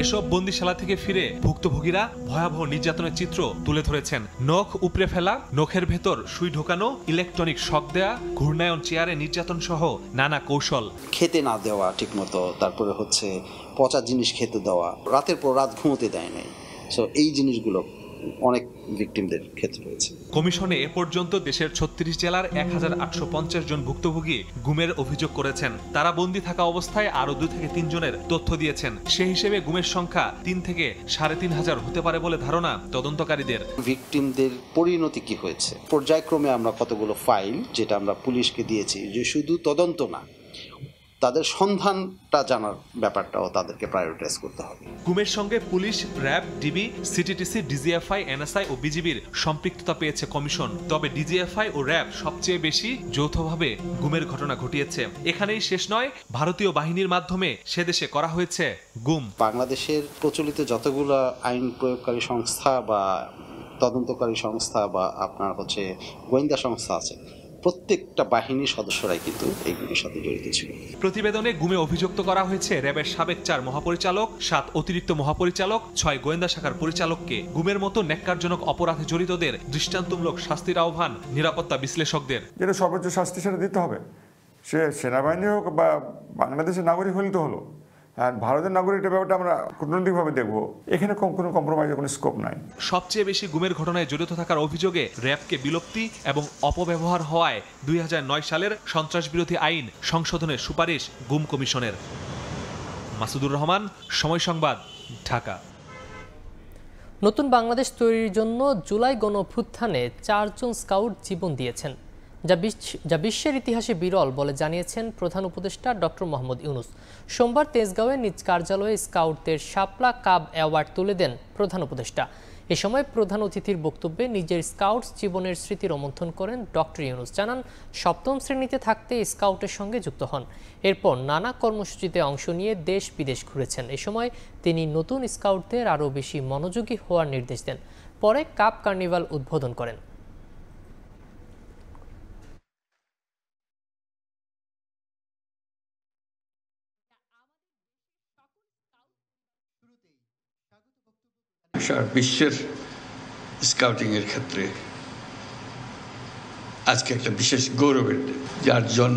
এসব বন্দিশালা থেকে ফিরে ভুক্তভোগীরা ভয়াবহ নির্যাতনের চিত্র তুলে ধরেছেন। নখ উপড়ে ফেলা, নখের ভেতর সুই ঢোকানো, ইলেকট্রনিক শক দেয়া, ঘূর্ণায়ন চেয়ারে নির্যাতন সহ নানা কৌশল। খেতে না দেওয়া ঠিকমতো, তারপরে হচ্ছে পচা জিনিস খেতে দেওয়া, রাতের পর রাত ঘুমোতে দেয় নাই। সো এই জিনিসগুলো অনেক ভিকটিমদের ক্ষেত্রে রয়েছে। কমিশনে এ পর্যন্ত দেশের 36 জেলার 1850 জন ভুক্তভোগী গুমের অভিযোগ করেছেন। তারা বন্দী থাকা অবস্থায় আরো 2 থেকে 3 জনের তথ্য দিয়েছেন। সেই হিসেবে গুমের সংখ্যা 3 থেকে 3,500 হতে পারে বলে ধারণা তদন্তকারীদের। ভিকটিমদের পরিণতি কি হয়েছে, পর্যায়ক্রমে আমরা কতগুলো ফাইল যেটা আমরা পুলিশকে দিয়েছি, যে শুধু তদন্ত না, তাদের সন্ধানটা জানার ব্যাপারটাও তাদেরকে প্রায়োরিটাইজ করতে হবে। গুমের সঙ্গে police, RAB, DB, CTTC, DGFI, NSI ও বিজিবির সম্পৃক্ততা পেয়েছে কমিশন। তবে ডিজিএফআই ও র্যাব সবচেয়ে বেশি যৌথভাবে গুমের ঘটনা ঘটিয়েছে। এখানেই শেষ নয়, ভারতীয় বাহিনীর মাধ্যমে সে দেশে করা হয়েছে গুম। বাংলাদেশের প্রচলিত যতগুলো আইন প্রয়োগকারী সংস্থা বা তদন্তকারী সংস্থা বা আপনার হচ্ছে গোয়েন্দা সংস্থা আছে, প্রত্যেকটা বাহিনীর সদস্যরাই কিন্তু এইগুলির সাথে জড়িত ছিল। প্রতিবেদনে গুমে অভিযুক্ত করা হয়েছে র্যাবের সাবেক 4 মহাপরিচালক, 7 অতিরিক্ত মহাপরিচালক, 6 গোয়েন্দা শাখার পরিচালককে। গুমের মতো ন্যাক্কারজনক অপরাধে জড়িতদের দৃষ্টান্তমূলক শাস্তির আহ্বান নিরাপত্তা বিশ্লেষকদের। যেটা সর্বোচ্চ শাস্তি সেটা দিতে হবে, সে সেনাবাহিনী হোক বা বাংলাদেশের নাগরিক হলে তো হলো। আর ভারতের নাগরিকটা ব্যাপারটা আমরা কূটনৈতিকভাবে দেখবো, এখানে কোনো কম্প্রোমাইজের কোনো স্কোপ নাই। সবচেয়ে বেশি গুমের ঘটনায় জড়িত থাকার অভিযোগে র্যাবকে বিলুপ্তি এবং অপব্যবহার হওয়ায় 2009 সালের সন্ত্রাস বিরোধী আইন সংশোধনের সুপারিশ গুম কমিশনের। মাসুদুর রহমান, সময় সংবাদ, ঢাকা। নতুন বাংলাদেশ তৈরির জন্য জুলাই গণঅভ্যুত্থানে 4 জন স্কাউট জীবন দিয়েছেন, যা বিশ্বের ইতিহাসে বিরল বলে জানিয়েছেন প্রধান উপদেষ্টা ডক্টর মোহাম্মদ ইউনূস। সোমবার তেজগাঁওয়ে নিজ কার্যালয়ে স্কাউটদের শাপলা কাব অ্যাওয়ার্ড তুলে দেন প্রধান উপদেষ্টা। এ সময় প্রধান অতিথির বক্তব্যে নিজের স্কাউটস জীবনের স্মৃতি রোমন্থন করেন ডক্টর ইউনূস। জানান 7ম শ্রেণীতে থাকতে স্কাউটের সঙ্গে যুক্ত হন। এরপর নানা কর্মসূচিতে অংশ নিয়ে দেশ বিদেশ ঘুরেছেন। এ সময় তিনি নতুন স্কাউটদের আরও বেশি মনোযোগী হওয়ার নির্দেশ দেন। পরে কাব কার্নিভাল উদ্বোধন করেন। বিশ্বের স্কাউটিংয়ের ক্ষেত্রে আজকে একটা বিশেষ গৌরবের দিন। 4 জন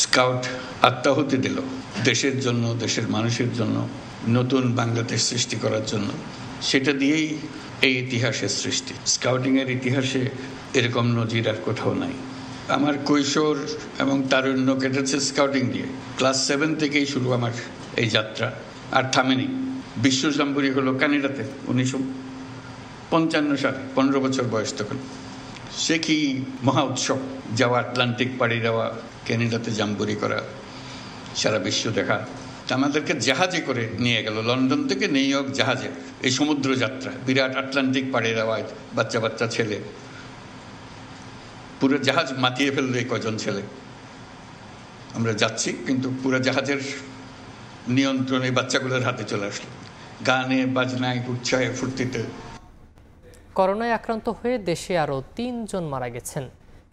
স্কাউট আত্মাহুতি দিল দেশের জন্য, দেশের মানুষের জন্য, নতুন বাংলাদেশ সৃষ্টি করার জন্য। সেটা দিয়েই এই ইতিহাসের সৃষ্টি। স্কাউটিংয়ের ইতিহাসে এরকম নজির আর কোথাও নাই। আমার কৈশোর এবং তারুণ্য কেটেছে স্কাউটিং দিয়ে। ক্লাস 7 থেকেই শুরু আমার এই যাত্রা, আর থামেনি। বিশ্ব জাম্বুরি হলো কানাডাতে 1955 সালে, 15 বছর বয়স তখন। সে কি মহা উৎসব, যাওয়া, আটলান্টিক পাড়ি দেওয়া, ক্যানাডাতে জাম্বুরি করা, সারা বিশ্ব দেখা। আমাদেরকে জাহাজে করে নিয়ে গেল, লন্ডন থেকে নিউ ইয়র্ক জাহাজে। এই সমুদ্র যাত্রা, বিরাট আটলান্টিক পাড়ি দেওয়া, বাচ্চা বাচ্চা ছেলে, পুরো জাহাজ মাতিয়ে ফেললো এই কজন ছেলে। আমরা যাচ্ছি, কিন্তু পুরো জাহাজের নিয়ন্ত্রণ এই বাচ্চাগুলোর হাতে চলে আসলো, গানে বাজনায় উৎসাহে ফুর্তিতে। করোনায় আক্রান্ত হয়ে দেশে আরও 3 জন মারা গেছেন।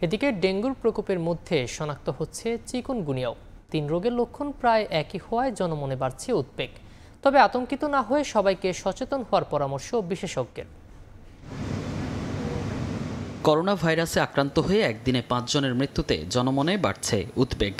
এদিকে ডেঙ্গুর প্রকোপের মধ্যে শনাক্ত হচ্ছে চিকুনগুনিয়াও। 3 রোগের লক্ষণ প্রায় একই হওয়ায় জনমনে বাড়ছে উদ্বেগ। তবে আতঙ্কিত না হয়ে সবাইকে সচেতন হওয়ার পরামর্শ বিশেষজ্ঞের। করোনা ভাইরাসে আক্রান্ত হয়ে একদিনে 5 জনের মৃত্যুতে জনমনে বাড়ছে উদ্বেগ।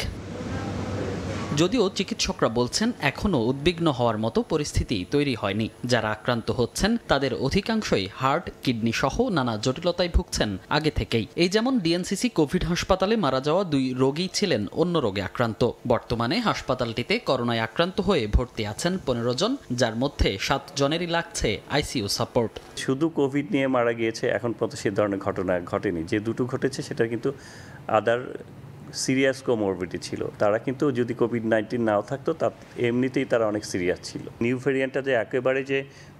যদিও চিকিৎসকরা বলছেন এখনও উদ্বিগ্ন হওয়ার মতো পরিস্থিতি তৈরি হয়নি। যারা আক্রান্ত হচ্ছেন তাদের অধিকাংশই হার্ট, কিডনি সহ নানা জটিলতায় ভুগছেন আগে থেকেই। এই যেমন ডিএনসিসি কোভিড হাসপাতালে মারা যাওয়া 2 রোগী ছিলেন অন্য রোগে আক্রান্ত। বর্তমানে হাসপাতালটিতে করোনায় আক্রান্ত হয়ে ভর্তি আছেন 15 জন, যার মধ্যে 7 জনেরই লাগছে আইসিইউ সাপোর্ট। শুধু কোভিড নিয়ে মারা গিয়েছে এখন পর্যন্ত সে ধরনের ঘটনা ঘটেনি। যে দুটো ঘটেছে সেটা কিন্তু আদার সিরিয়াস কোমরবিডিটি ছিল। তারা কিন্তু যদি কোভিড-19 নাও থাকতো তা এমনিতেই তারা অনেক সিরিয়াস ছিল। নিউ ভেরিয়েন্টটা যে একেবারে যে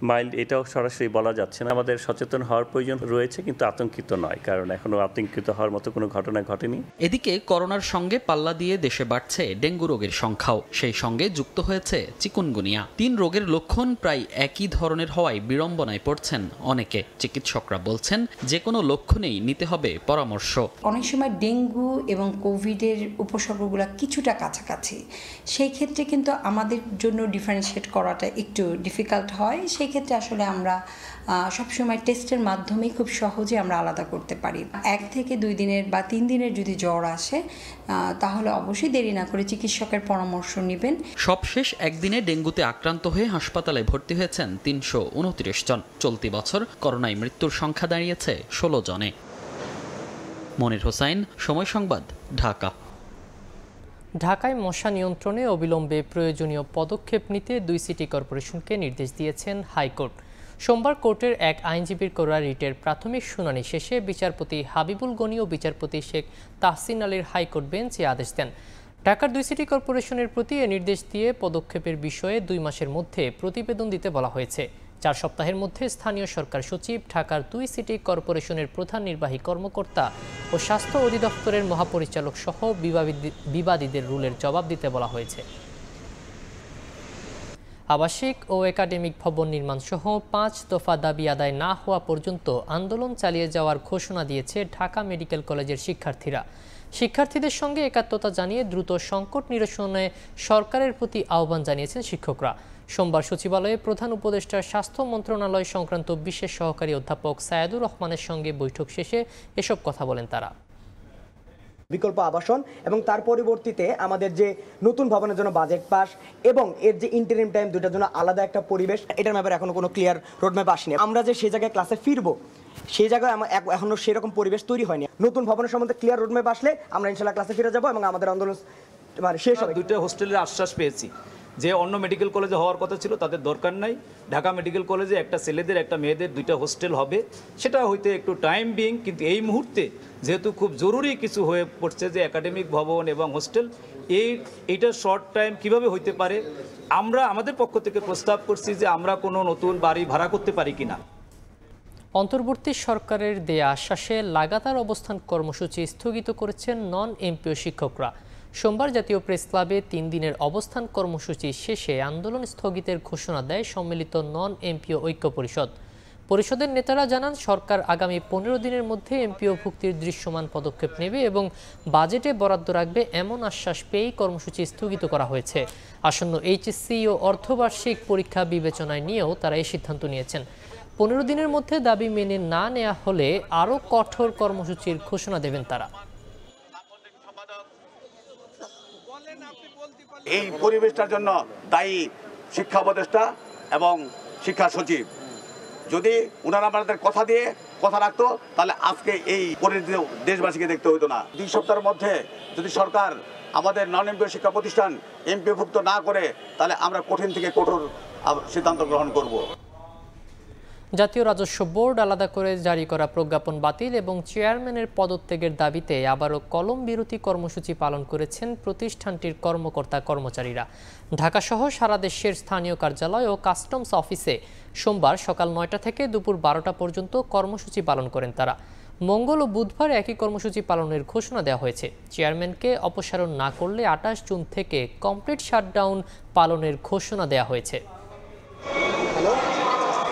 মাইল্ড এটাও সরাসরি বলা যাচ্ছে না। আমাদের সচেতন হওয়ার প্রয়োজন রয়েছে, কিন্তু আতঙ্কিত নয়, কারণ এখনও আতঙ্কিত হওয়ার মতো কোনো ঘটনা ঘটেনি। এদিকে করোনার সঙ্গে পাল্লা দিয়ে দেশে বাড়ছে ডেঙ্গু রোগের সংখ্যাও। সেই সঙ্গে যুক্ত হয়েছে চিকুনগুনিয়া। 3 রোগের লক্ষণ প্রায় একই ধরনের হওয়ায় বিড়ম্বনায় পড়ছেন অনেকে। চিকিৎসকরা বলছেন যে কোনো লক্ষণেই নিতে হবে পরামর্শ। অনেক সময় ডেঙ্গু এবং কোভিডের উপসর্গগুলো কিছুটা কাছাকাছি, সেই ক্ষেত্রে কিন্তু আমাদের জন্য ডিফারেন্সিয়েট করাটা একটু ডিফিকাল্ট হয়। সেই ক্ষেত্রে আসলে আমরা সবসময় টেস্টের মাধ্যমেই খুব সহজে আমরা আলাদা করতে পারি। 1 থেকে 2 দিনের বা 3 দিনের যদি জ্বর আসে তাহলে অবশ্যই দেরি না করে চিকিৎসকের পরামর্শ নেবেন। সবশেষ একদিনে ডেঙ্গুতে আক্রান্ত হয়ে হাসপাতালে ভর্তি হয়েছেন 329 জন। চলতি বছর করোনায় মৃত্যুর সংখ্যা দাঁড়িয়েছে 16 জনে। মনির হোসাইন, সময় সংবাদ, ঢাকা। ঢাকায় মশা নিয়ন্ত্রণে অবিলম্বে প্রয়োজনীয় পদক্ষেপ নিতে 2 সিটি কর্পোরেশনকে নির্দেশ দিয়েছেন হাইকোর্ট। সোমবার কোর্টের এক আইনজীবীর করা রিটের প্রাথমিক শুনানি শেষে বিচারপতি হাবিবুল গনি ও বিচারপতি শেখ তাহসিন আলীর হাইকোর্ট বেঞ্চ এই আদেশ দেন। ঢাকার 2 সিটি কর্পোরেশনের প্রতি এ নির্দেশ দিয়ে পদক্ষেপের বিষয়ে 2 মাসের মধ্যে প্রতিবেদন দিতে বলা হয়েছে। 4 সপ্তাহের মধ্যে স্থানীয় সরকার সচিব, ঢাকার 2 সিটি কর্পোরেশনের প্রধান নির্বাহী কর্মকর্তা ও স্বাস্থ্য অধিদপ্তরের মহাপরিচালক সহ বিবাদীদের রুলের জবাব দিতে বলা হয়েছে। আবাসিক ও একাডেমিক ভবন নির্মাণ সহ 5 দফা দাবি আদায় না হওয়া পর্যন্ত আন্দোলন চালিয়ে যাওয়ার ঘোষণা দিয়েছে ঢাকা মেডিকেল কলেজের শিক্ষার্থীরা। শিক্ষার্থীদের সঙ্গে একাত্মতা জানিয়ে দ্রুত সংকট নিরসনে সরকারের প্রতি আহ্বান জানিয়েছেন শিক্ষকরা। সোমবার সচিবালয়ে প্রধান উপদেষ্টার স্বাস্থ্য মন্ত্রণালয় সংক্রান্ত বিশেষ সহকারী অধ্যাপক সায়েদুর রহমানের সঙ্গে বৈঠক শেষে এসব কথা বলেন তারা। বিকল্প আবাসন এবং তার পরিবর্তিতে আমাদের যে নতুন ভবনের জন্য বাজেট পাস এবং এর যে ইন্টারিম টাইম, দুটার জন্য আলাদা একটা পরিবেশ, এটার ব্যাপারে এখনো কোনো ক্লিয়ার রোডম্যাপ আসেনি। আমরা যে সেই জায়গায় ক্লাসে ফিরবো সেই জায়গায় এখনো সেরকম পরিবেশ তৈরি হয়নি। নতুন ভবনের সম্বন্ধে ক্লিয়ার রোডম্যাপ আসলে আমরা ইনশাআল্লাহ ক্লাসে ফিরে যাবো এবং আমাদের আন্দোলন শেষ হবে। 2টা হোস্টেলের আশ্বাস পেয়েছি যে অন্য মেডিকেল কলেজে হওয়ার কথা ছিল তাদের দরকার নাই। ঢাকা মেডিকেল কলেজে একটা ছেলেদের একটা মেয়েদের 2টা হোস্টেল হবে, সেটা হইতে একটু টাইম বিং, কিন্তু এই মুহূর্তে যেহেতু খুব জরুরি কিছু হয়ে পড়ছে যে একাডেমিক ভবন এবং হোস্টেল, এইটা শর্ট টাইম কিভাবে হইতে পারে, আমরা আমাদের পক্ষ থেকে প্রস্তাব করছি যে আমরা কোনো নতুন বাড়ি ভাড়া করতে পারি কিনা। অন্তর্বর্তী সরকারের দেয়া আশ্বাসে লাগাতার অবস্থান কর্মসূচি স্থগিত করেছেন নন এমপিও শিক্ষকরা। সোমবার জাতীয় প্রেস ক্লাবে 3 দিনের অবস্থান কর্মসূচি শেষে আন্দোলন স্থগিতের ঘোষণা দেয় সম্মিলিত নন এমপিও ঐক্য পরিষদ। পরিষদের নেতারা জানান সরকার আগামী 15 দিনের মধ্যে এমপিও ভুক্তির দৃশ্যমান পদক্ষেপ নেবে এবং বাজেটে বরাদ্দ রাখবে এমন আশ্বাস পেয়েই কর্মসূচি স্থগিত করা হয়েছে। আসন্ন এইচএসসি ও অর্ধবার্ষিক পরীক্ষা বিবেচনায় নিয়েও তারা এই সিদ্ধান্ত নিয়েছেন। 15 দিনের মধ্যে দাবি মেনে না নেওয়া হলে আরও কঠোর কর্মসূচির ঘোষণা দেবেন তারা। এই পরিবেশটার জন্য দায়ী শিক্ষা উপদেষ্টা এবং শিক্ষা সচিব। যদি ওনারা আমাদের কথা রাখতো তাহলে আজকে এই পরিণতি দেশবাসীকে দেখতে হতো না। 2 সপ্তাহের মধ্যে যদি সরকার আমাদের নন এমপিও শিক্ষা প্রতিষ্ঠান এমপিওভুক্ত না করে তাহলে আমরা কঠিন থেকে কঠোর সিদ্ধান্ত গ্রহণ করব। জাতীয় রাজস্ব বোর্ড আলাদা করে জারি করা প্রজ্ঞাপন বাতিল এবং চেয়ারম্যানের পদত্যাগের দাবিতে আবারও কলম বিরতি কর্মসূচি পালন করেছেন প্রতিষ্ঠানটির কর্মকর্তা কর্মচারীরা। ঢাকাসহ সারা দেশের স্থানীয় কার্যালয় ও কাস্টমস অফিসে সোমবার সকাল 9টা থেকে দুপুর 12টা পর্যন্ত কর্মসূচি পালন করেন তারা। মঙ্গল ও বুধবার একই কর্মসূচি পালনের ঘোষণা দেওয়া হয়েছে। চেয়ারম্যানকে অপসারণ না করলে 28 জুন থেকে কমপ্লিট শাটডাউন পালনের ঘোষণা দেওয়া হয়েছে।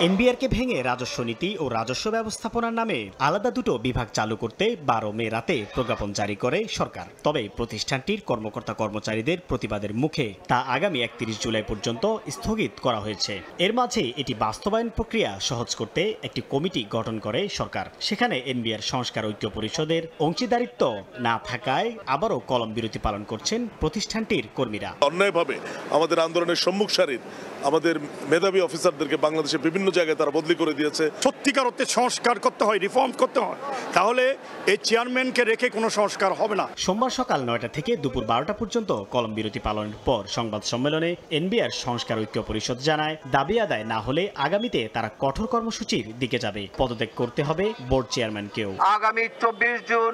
এনবিআরকে ভেঙে রাজস্ব নীতি ও রাজস্ব ব্যবস্থাপনার নামে আলাদা দুটো বিভাগ চালু করতে 12 মে রাতে প্রজ্ঞাপন জারি করে সরকার। তবে প্রতিষ্ঠানটির কর্মকর্তা কর্মচারীদের প্রতিবাদের মুখে তা আগামী 31 জুলাই পর্যন্ত স্থগিত করা হয়েছে। এর মাঝে এটি বাস্তবায়ন প্রক্রিয়া সহজ করতে একটি কমিটি গঠন করে সরকার। সেখানে এনবিআর সংস্কার ঐক্য পরিষদের অংশীদারিত্ব না থাকায় আবারও কলম বিরতি পালন করছেন প্রতিষ্ঠানটির কর্মীরা। অন্যায়ভাবে আমাদের আন্দোলনের সম্মুখ সারির আমাদের মেধাবী অফিসারদেরকে বাংলাদেশের বিভিন্ন জায়গায় তারা বদলি করে দিয়েছে। সত্যিকার অর্থে সংস্কার করতে হয়, রিফর্ম করতে হয়, তাহলে এই চেয়ারম্যানকে রেখে কোনো সংস্কার হবে না। সোমবার সকাল 9টা থেকে দুপুর 12টা পর্যন্ত কলম বিরতি পালনের পর সংবাদ সম্মেলনে এনবিআর সংস্কার ঐক্য পরিষদ জানায়, দাবি আদায় না হলে আগামীতে তারা কঠোর কর্মসূচির দিকে যাবে। পদত্যাগ করতে হবে বোর্ড চেয়ারম্যানকেও। আগামী 24 জুন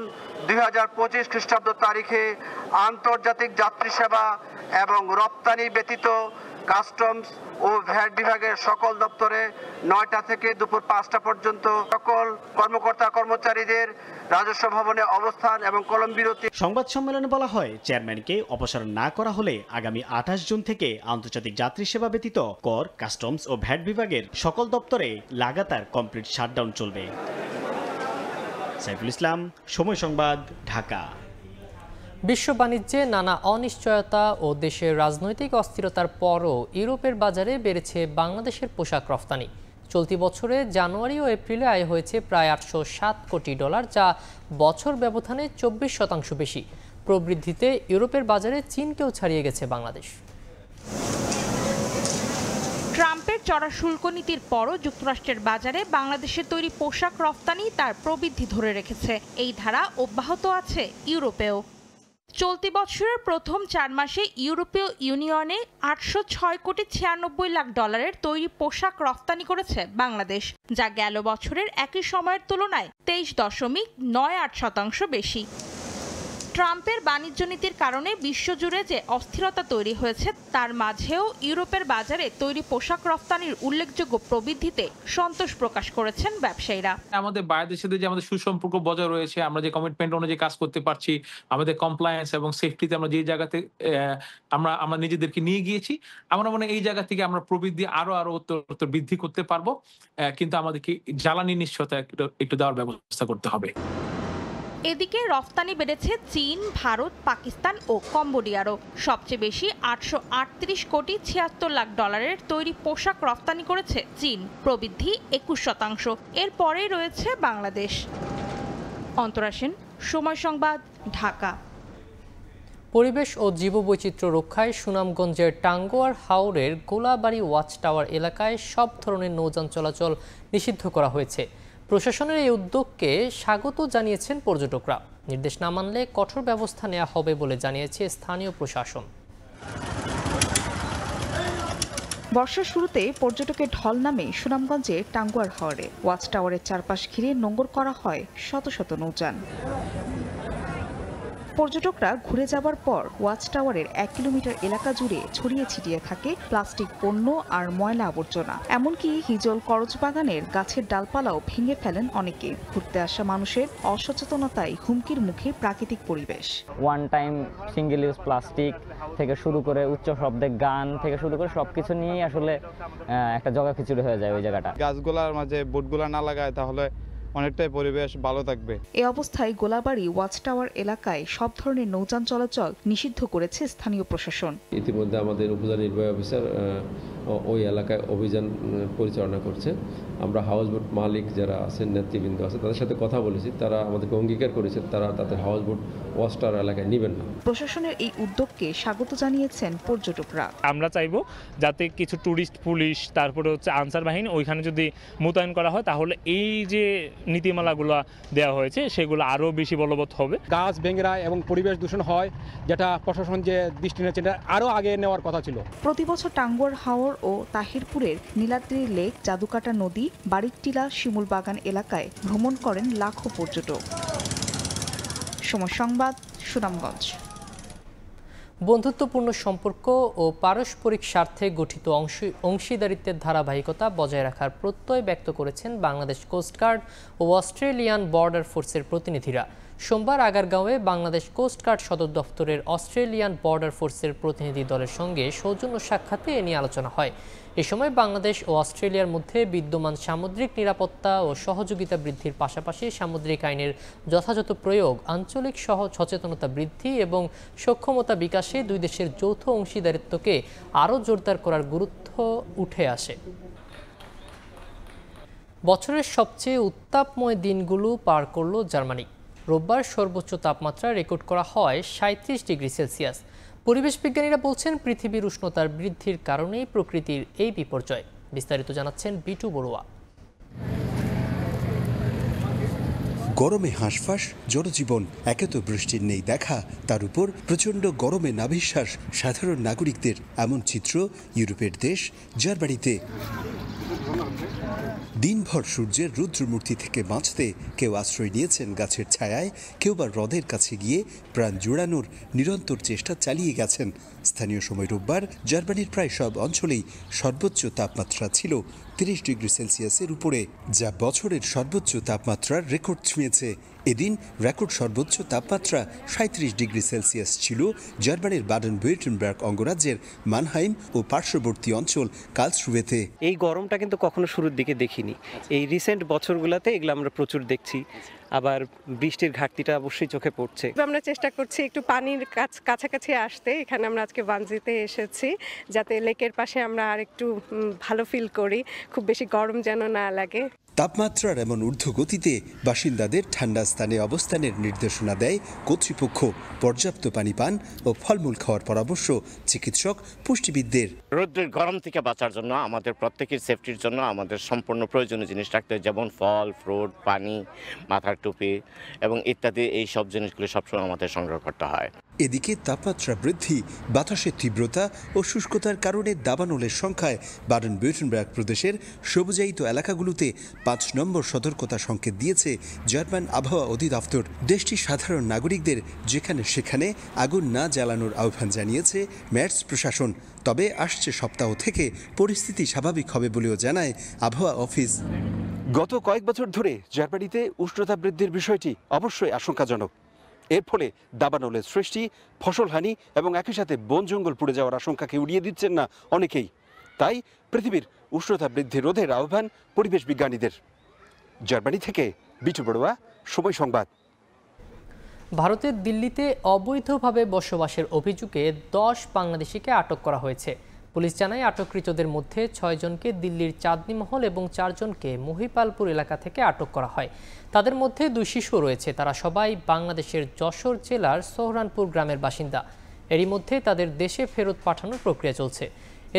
2025 খ্রিস্টাব্দ তারিখে আন্তর্জাতিক যাত্রী সেবা এবং রপ্তানি ব্যতীত কাস্টমস ও ভ্যাট বিভাগের সকল দপ্তরে 9টা থেকে দুপুর 5টা পর্যন্ত সকল কর্মকর্তা কর্মচারীদের রাজস্ব ভবনে অবস্থান এবং কলম বিরতি। সংবাদ সম্মেলনে বলা হয়, চেয়ারম্যানকে অপসারণ না করা হলে আগামী 28 জুন থেকে আন্তর্জাতিক যাত্রী সেবা ব্যতীত কর, কাস্টমস ও ভ্যাট বিভাগের সকল দপ্তরে লাগাতার কমপ্লিট শাটডাউন চলবে। সাইফুল ইসলাম, সময় সংবাদ, ঢাকা। বিশ্ব বাণিজ্যে নানা অনিশ্চয়তা ও দেশের রাজনৈতিক অস্থিরতার পরও ইউরোপের বাজারে বেড়েছে বাংলাদেশের পোশাক রফতানি। চলতি বছরে জানুয়ারি ও এপ্রিলে আয় হয়েছে প্রায় $807 কোটি, যা বছর ব্যবধানে 24% বেশি। প্রবৃদ্ধিতে ইউরোপের বাজারে চীনকেও ছাড়িয়ে গেছে বাংলাদেশ। ট্রাম্পের চড়া শুল্ক নীতির পরও যুক্তরাষ্ট্রের বাজারে বাংলাদেশের তৈরি পোশাক রফতানি তার প্রবৃদ্ধি ধরে রেখেছে। এই ধারা অব্যাহত আছে ইউরোপেও। চলতি বছরের প্রথম 4 মাসে ইউরোপীয় ইউনিয়নে $806.96 কোটি তৈরি পোশাক রফতানি করেছে বাংলাদেশ, যা গেল বছরের একই সময়ের তুলনায় 23.98% বেশি। ট্রাম্পের বাণিজ্য নীতির কারণে বিশ্বজুড়ে যে অস্থিরতা তৈরি হয়েছে তার মাঝেও ইউরোপের বাজারে তৈরি পোশাক রফতানির উল্লেখযোগ্য প্রবৃদ্ধিতে সন্তোষ প্রকাশ করেছেন ব্যবসায়ীরা। আমাদের বাইরের সাথে যে আমাদের সুসম্পর্ক বজায় রয়েছে, আমরা যে কমিটমেন্ট অনুযায়ী কাজ করতে পারছি, আমাদের কমপ্লায়েন্স এবং সেফটিতে আমরা যে জায়গাতে আমরা নিজেদেরকে নিয়ে গিয়েছি, আমরা মনে হয় এই জায়গা থেকে আমরা প্রবৃদ্ধি আরো উত্তর বৃদ্ধি করতে পারবো। কিন্তু আমাদেরকে জ্বালানি নিশ্চয়তা একটু দেওয়ার ব্যবস্থা করতে হবে। এদিকে রফতানি বেড়েছে চীন, ভারত, পাকিস্তান ও কম্বোডিয়ারও। সবচেয়ে বেশি $838.76 কোটি তৈরি পোশাক রফতানি করেছে চীন, প্রবৃদ্ধি 21%। এরপরেই রয়েছে বাংলাদেশ। অন্তরা সেন, সময় সংবাদ, ঢাকা। পরিবেশ ও জীববৈচিত্র্য রক্ষায় সুনামগঞ্জের টাঙ্গুয়ার হাওরের গোলাবাড়ি ওয়াচ টাওয়ার এলাকায় সব ধরনের নৌযান চলাচল নিষিদ্ধ করা হয়েছে। প্রশাসনের এই উদ্যোগকে স্বাগত জানিয়েছেন পর্যটকরা। নির্দেশ না মানলে কঠোর ব্যবস্থা নেওয়া হবে বলে জানিয়েছে স্থানীয় প্রশাসন। বর্ষার শুরুতে পর্যটকের ঢল নামে সুনামগঞ্জে টাঙ্গুয়ার হাওরে। ওয়াচ টাওয়ারের চারপাশ ঘিরে নোঙর করা হয় শত শত নৌযান। পর্যটকরা ঘুরে যাবার পর ওয়াচ টাওয়ারের 1 কিলোমিটার এলাকা জুড়ে ছড়িয়ে ছিটিয়ে থাকে প্লাস্টিক পণ্য আর ময়লা আবর্জনা। এমনকি হিজল করজ বাগানের গাছের ডালপালাও ভেঙে ফেলেন অনেকে। ঘুরতে আসা মানুষের অসচেতনতায় হুমকির মুখে প্রাকৃতিক পরিবেশ। One time single use plastic থেকে শুরু করে উচ্চ শব্দে গান থেকে শুরু করে সবকিছু নিয়েই আসলে একটা জগা খিচুড়ি হয়ে যায় ওই জায়গাটা। গাছগুলার মাঝে বোটগুলা না লাগায় তাহলে অনেকটাই পরিবেশ ভালো থাকবে। এই অবস্থায় গোলাবাড়ি ওয়াচ টাওয়ার এলাকায় সব ধরনের নৌযান চলাচল নিষিদ্ধ করেছে স্থানীয় প্রশাসন। ইতিমধ্যে আমাদের উপজেলা নির্বাহী অফিসার ওই এলাকায় অভিযান পরিচালনা করছে। আমরা হাউস বোট মালিক যারা আছেন, নেতৃবৃন্দ আছে, তাদের সাথে কথা বলেছি। তারা আমাদেরকে অঙ্গীকার করেছে তারা তাদের হাউস বোট ওয়াচ টাওয়ার এলাকায় নেবেন না। প্রশাসনের এই উদ্যোগকে স্বাগত জানিয়েছেন পর্যটকরা। আমরা চাইবো যাতে কিছু টুরিস্ট পুলিশ, তারপরে হচ্ছে আনসার বাহিনী ওইখানে যদি মোতায়েন করা হয় তাহলে এই যে নীতিমালাগুলো দেওয়া হয়েছে সেগুলো আরও বেশি বলবৎ হবে। গাছ ভেঙে যায় এবং পরিবেশ দূষণ হয়, যেটা প্রশাসন যে দৃষ্টি নিয়েছে আরও আগে নেওয়ার কথা ছিল। প্রতি বছর টাঙ্গুয়ার হাওর ও তাহিরপুরের নীলাদ্রি লেক, জাদুকাটা নদী, বাড়িটিলা, শিমুল বাগান এলাকায় ভ্রমণ করেন লাখো পর্যটক। সময় সংবাদ, সুনামগঞ্জ। বন্ধুত্বপূর্ণ সম্পর্ক ও পারস্পরিক স্বার্থে গঠিত অংশীদারিত্বের ধারাবাহিকতা বজায় রাখার প্রত্যয় ব্যক্ত করেছেন বাংলাদেশ কোস্টগার্ড ও অস্ট্রেলিয়ান বর্ডার ফোর্সের প্রতিনিধিরা। সোমবার আগারগাঁওয়ে বাংলাদেশ কোস্টগার্ড সদর দপ্তরের অস্ট্রেলিয়ান বর্ডার ফোর্সের প্রতিনিধি দলের সঙ্গে সৌজন্য সাক্ষাতে এ নিয়ে আলোচনা হয়। এ সময় বাংলাদেশ ও অস্ট্রেলিয়ার মধ্যে বিদ্যমান সামুদ্রিক নিরাপত্তা ও সহযোগিতা বৃদ্ধির পাশাপাশি সামুদ্রিক আইনের যথাযথ প্রয়োগ, আঞ্চলিক সচেতনতা বৃদ্ধি এবং সক্ষমতা বিকাশে দুই দেশের যৌথ অংশীদারিত্বকে আরও জোরদার করার গুরুত্ব উঠে আসে। বছরের সবচেয়ে উত্তাপময় দিনগুলো পার করল জার্মানি। রোববার সর্বোচ্চ তাপমাত্রা রেকর্ড করা হয় ৩৭ ডিগ্রি সেলসিয়াস। পরিবেশ বিজ্ঞানীরা বলছেন পৃথিবীর উষ্ণতার বৃদ্ধির কারণেই প্রকৃতির এই বিপর্যয়। বিস্তারিত জানাচ্ছেন বিটু বড়ুয়া। গরমে হাঁসফাঁস জনজীবন, একে তো বৃষ্টির নেই দেখা, তার উপর প্রচণ্ড গরমে নাভিশ্বাস সাধারণ নাগরিকদের। এমন চিত্র ইউরোপের দেশ জার্মানিতে। দিনভর সূর্যের রুদ্রমূর্তি থেকে বাঁচতে কেউ আশ্রয় নিয়েছেন গাছের ছায়ায়, কেউ বা হ্রদের কাছে গিয়ে প্রাণ জোড়ানোর নিরন্তর চেষ্টা চালিয়ে গেছেন। স্থানীয় সময় রোববার জার্মানির প্রায় সব অঞ্চলেই সর্বোচ্চ তাপমাত্রা ছিল ৩০ ডিগ্রি সেলসিয়াসের উপরে, যা বছরের সর্বোচ্চ তাপমাত্রার রেকর্ড ছুঁয়েছে। এদিন রেকর্ড সর্বোচ্চ তাপমাত্রা ৩৭ ডিগ্রি সেলসিয়াস ছিল জার্মানির বাডেন-ভিউর্টেনবার্গ অঙ্গরাজ্যের মানহাইম ও পার্শ্ববর্তী অঞ্চল কার্লসরুয়েতে। এই গরমটা কিন্তু কখনো শুরুর দিকে দেখিনি। এই রিসেন্ট বছরগুলোতে এগুলো আমরা প্রচুর দেখছি। আবার বৃষ্টির ঘাটতিটা অবশ্যই চোখে পড়ছে। আমরা চেষ্টা করছি একটু পানির কাছাকাছি আসতে। এখানে আমরা আজকে ওয়ানজিতে এসেছি যাতে লেকের পাশে আমরা আর একটু ভালো ফিল করি, খুব বেশি গরম যেন না লাগে। তাপমাত্রার এমন ঊর্ধ্বগতিতে বাসিন্দাদের ঠান্ডা স্থানে অবস্থানের নির্দেশনা দেয় কর্তৃপক্ষ। পর্যাপ্ত পানি পান ও ফলমূল খাওয়ার পরামর্শ চিকিৎসক পুষ্টিবিদদের। রোদ্রের গরম থেকে বাঁচার জন্য আমাদের প্রত্যেকের সেফটির জন্য আমাদের সম্পূর্ণ প্রয়োজনীয় জিনিস রাখতে হয়, যেমন ফল, ফ্রুট, পানি, মাথার টুপি এবং ইত্যাদি। এই সব জিনিসগুলো সবসময় আমাদের সংগ্রহ করতে হয়। এদিকে তাপমাত্রা বৃদ্ধি, বাতাসের তীব্রতা ও শুষ্কতার কারণে দাবানলের সংখ্যায় বাডেন-ভিউর্টেনবার্গ প্রদেশের সবুজায়িত এলাকাগুলোতে ৫ নম্বর সতর্কতা সংকেত দিয়েছে জার্মান আবহাওয়া অধিদপ্তর। দেশটির সাধারণ নাগরিকদের যেখানে সেখানে আগুন না জ্বালানোর আহ্বান জানিয়েছে মের্স প্রশাসন। তবে আসছে সপ্তাহ থেকে পরিস্থিতি স্বাভাবিক হবে বলেও জানায় আবহাওয়া অফিস। গত কয়েক বছর ধরে জার্মানিতে উষ্ণতা বৃদ্ধির বিষয়টি অবশ্যই আশঙ্কাজনক। এর ফলে দাবানলের সৃষ্টি, ফসলহানি এবং একই সাথে বন জঙ্গল পুড়ে যাওয়ার আশঙ্কাকে উড়িয়ে দিচ্ছেন না অনেকেই। তাই পৃথিবীর উষ্ণতা বৃদ্ধি রোধের আহ্বান পরিবেশ বিজ্ঞানীদের। জার্মানি থেকে বিটু বড়ুয়া, সময় সংবাদ। ভারতের দিল্লিতে অবৈধভাবে বসবাসের অভিযোগে 10 বাংলাদেশিকে আটক করা হয়েছে। পুলিশ জানায় আটককৃতদের মধ্যে 6 জনকে দিল্লির চাঁদনী মহল এবং 4 জনকে মহিপালপুর এলাকা থেকে আটক করা হয়। তাদের মধ্যে 2 শিশু রয়েছে। তারা সবাই বাংলাদেশের যশোর জেলার সোহরানপুর গ্রামের বাসিন্দা। এরই মধ্যে তাদের দেশে ফেরত পাঠানোর প্রক্রিয়া চলছে।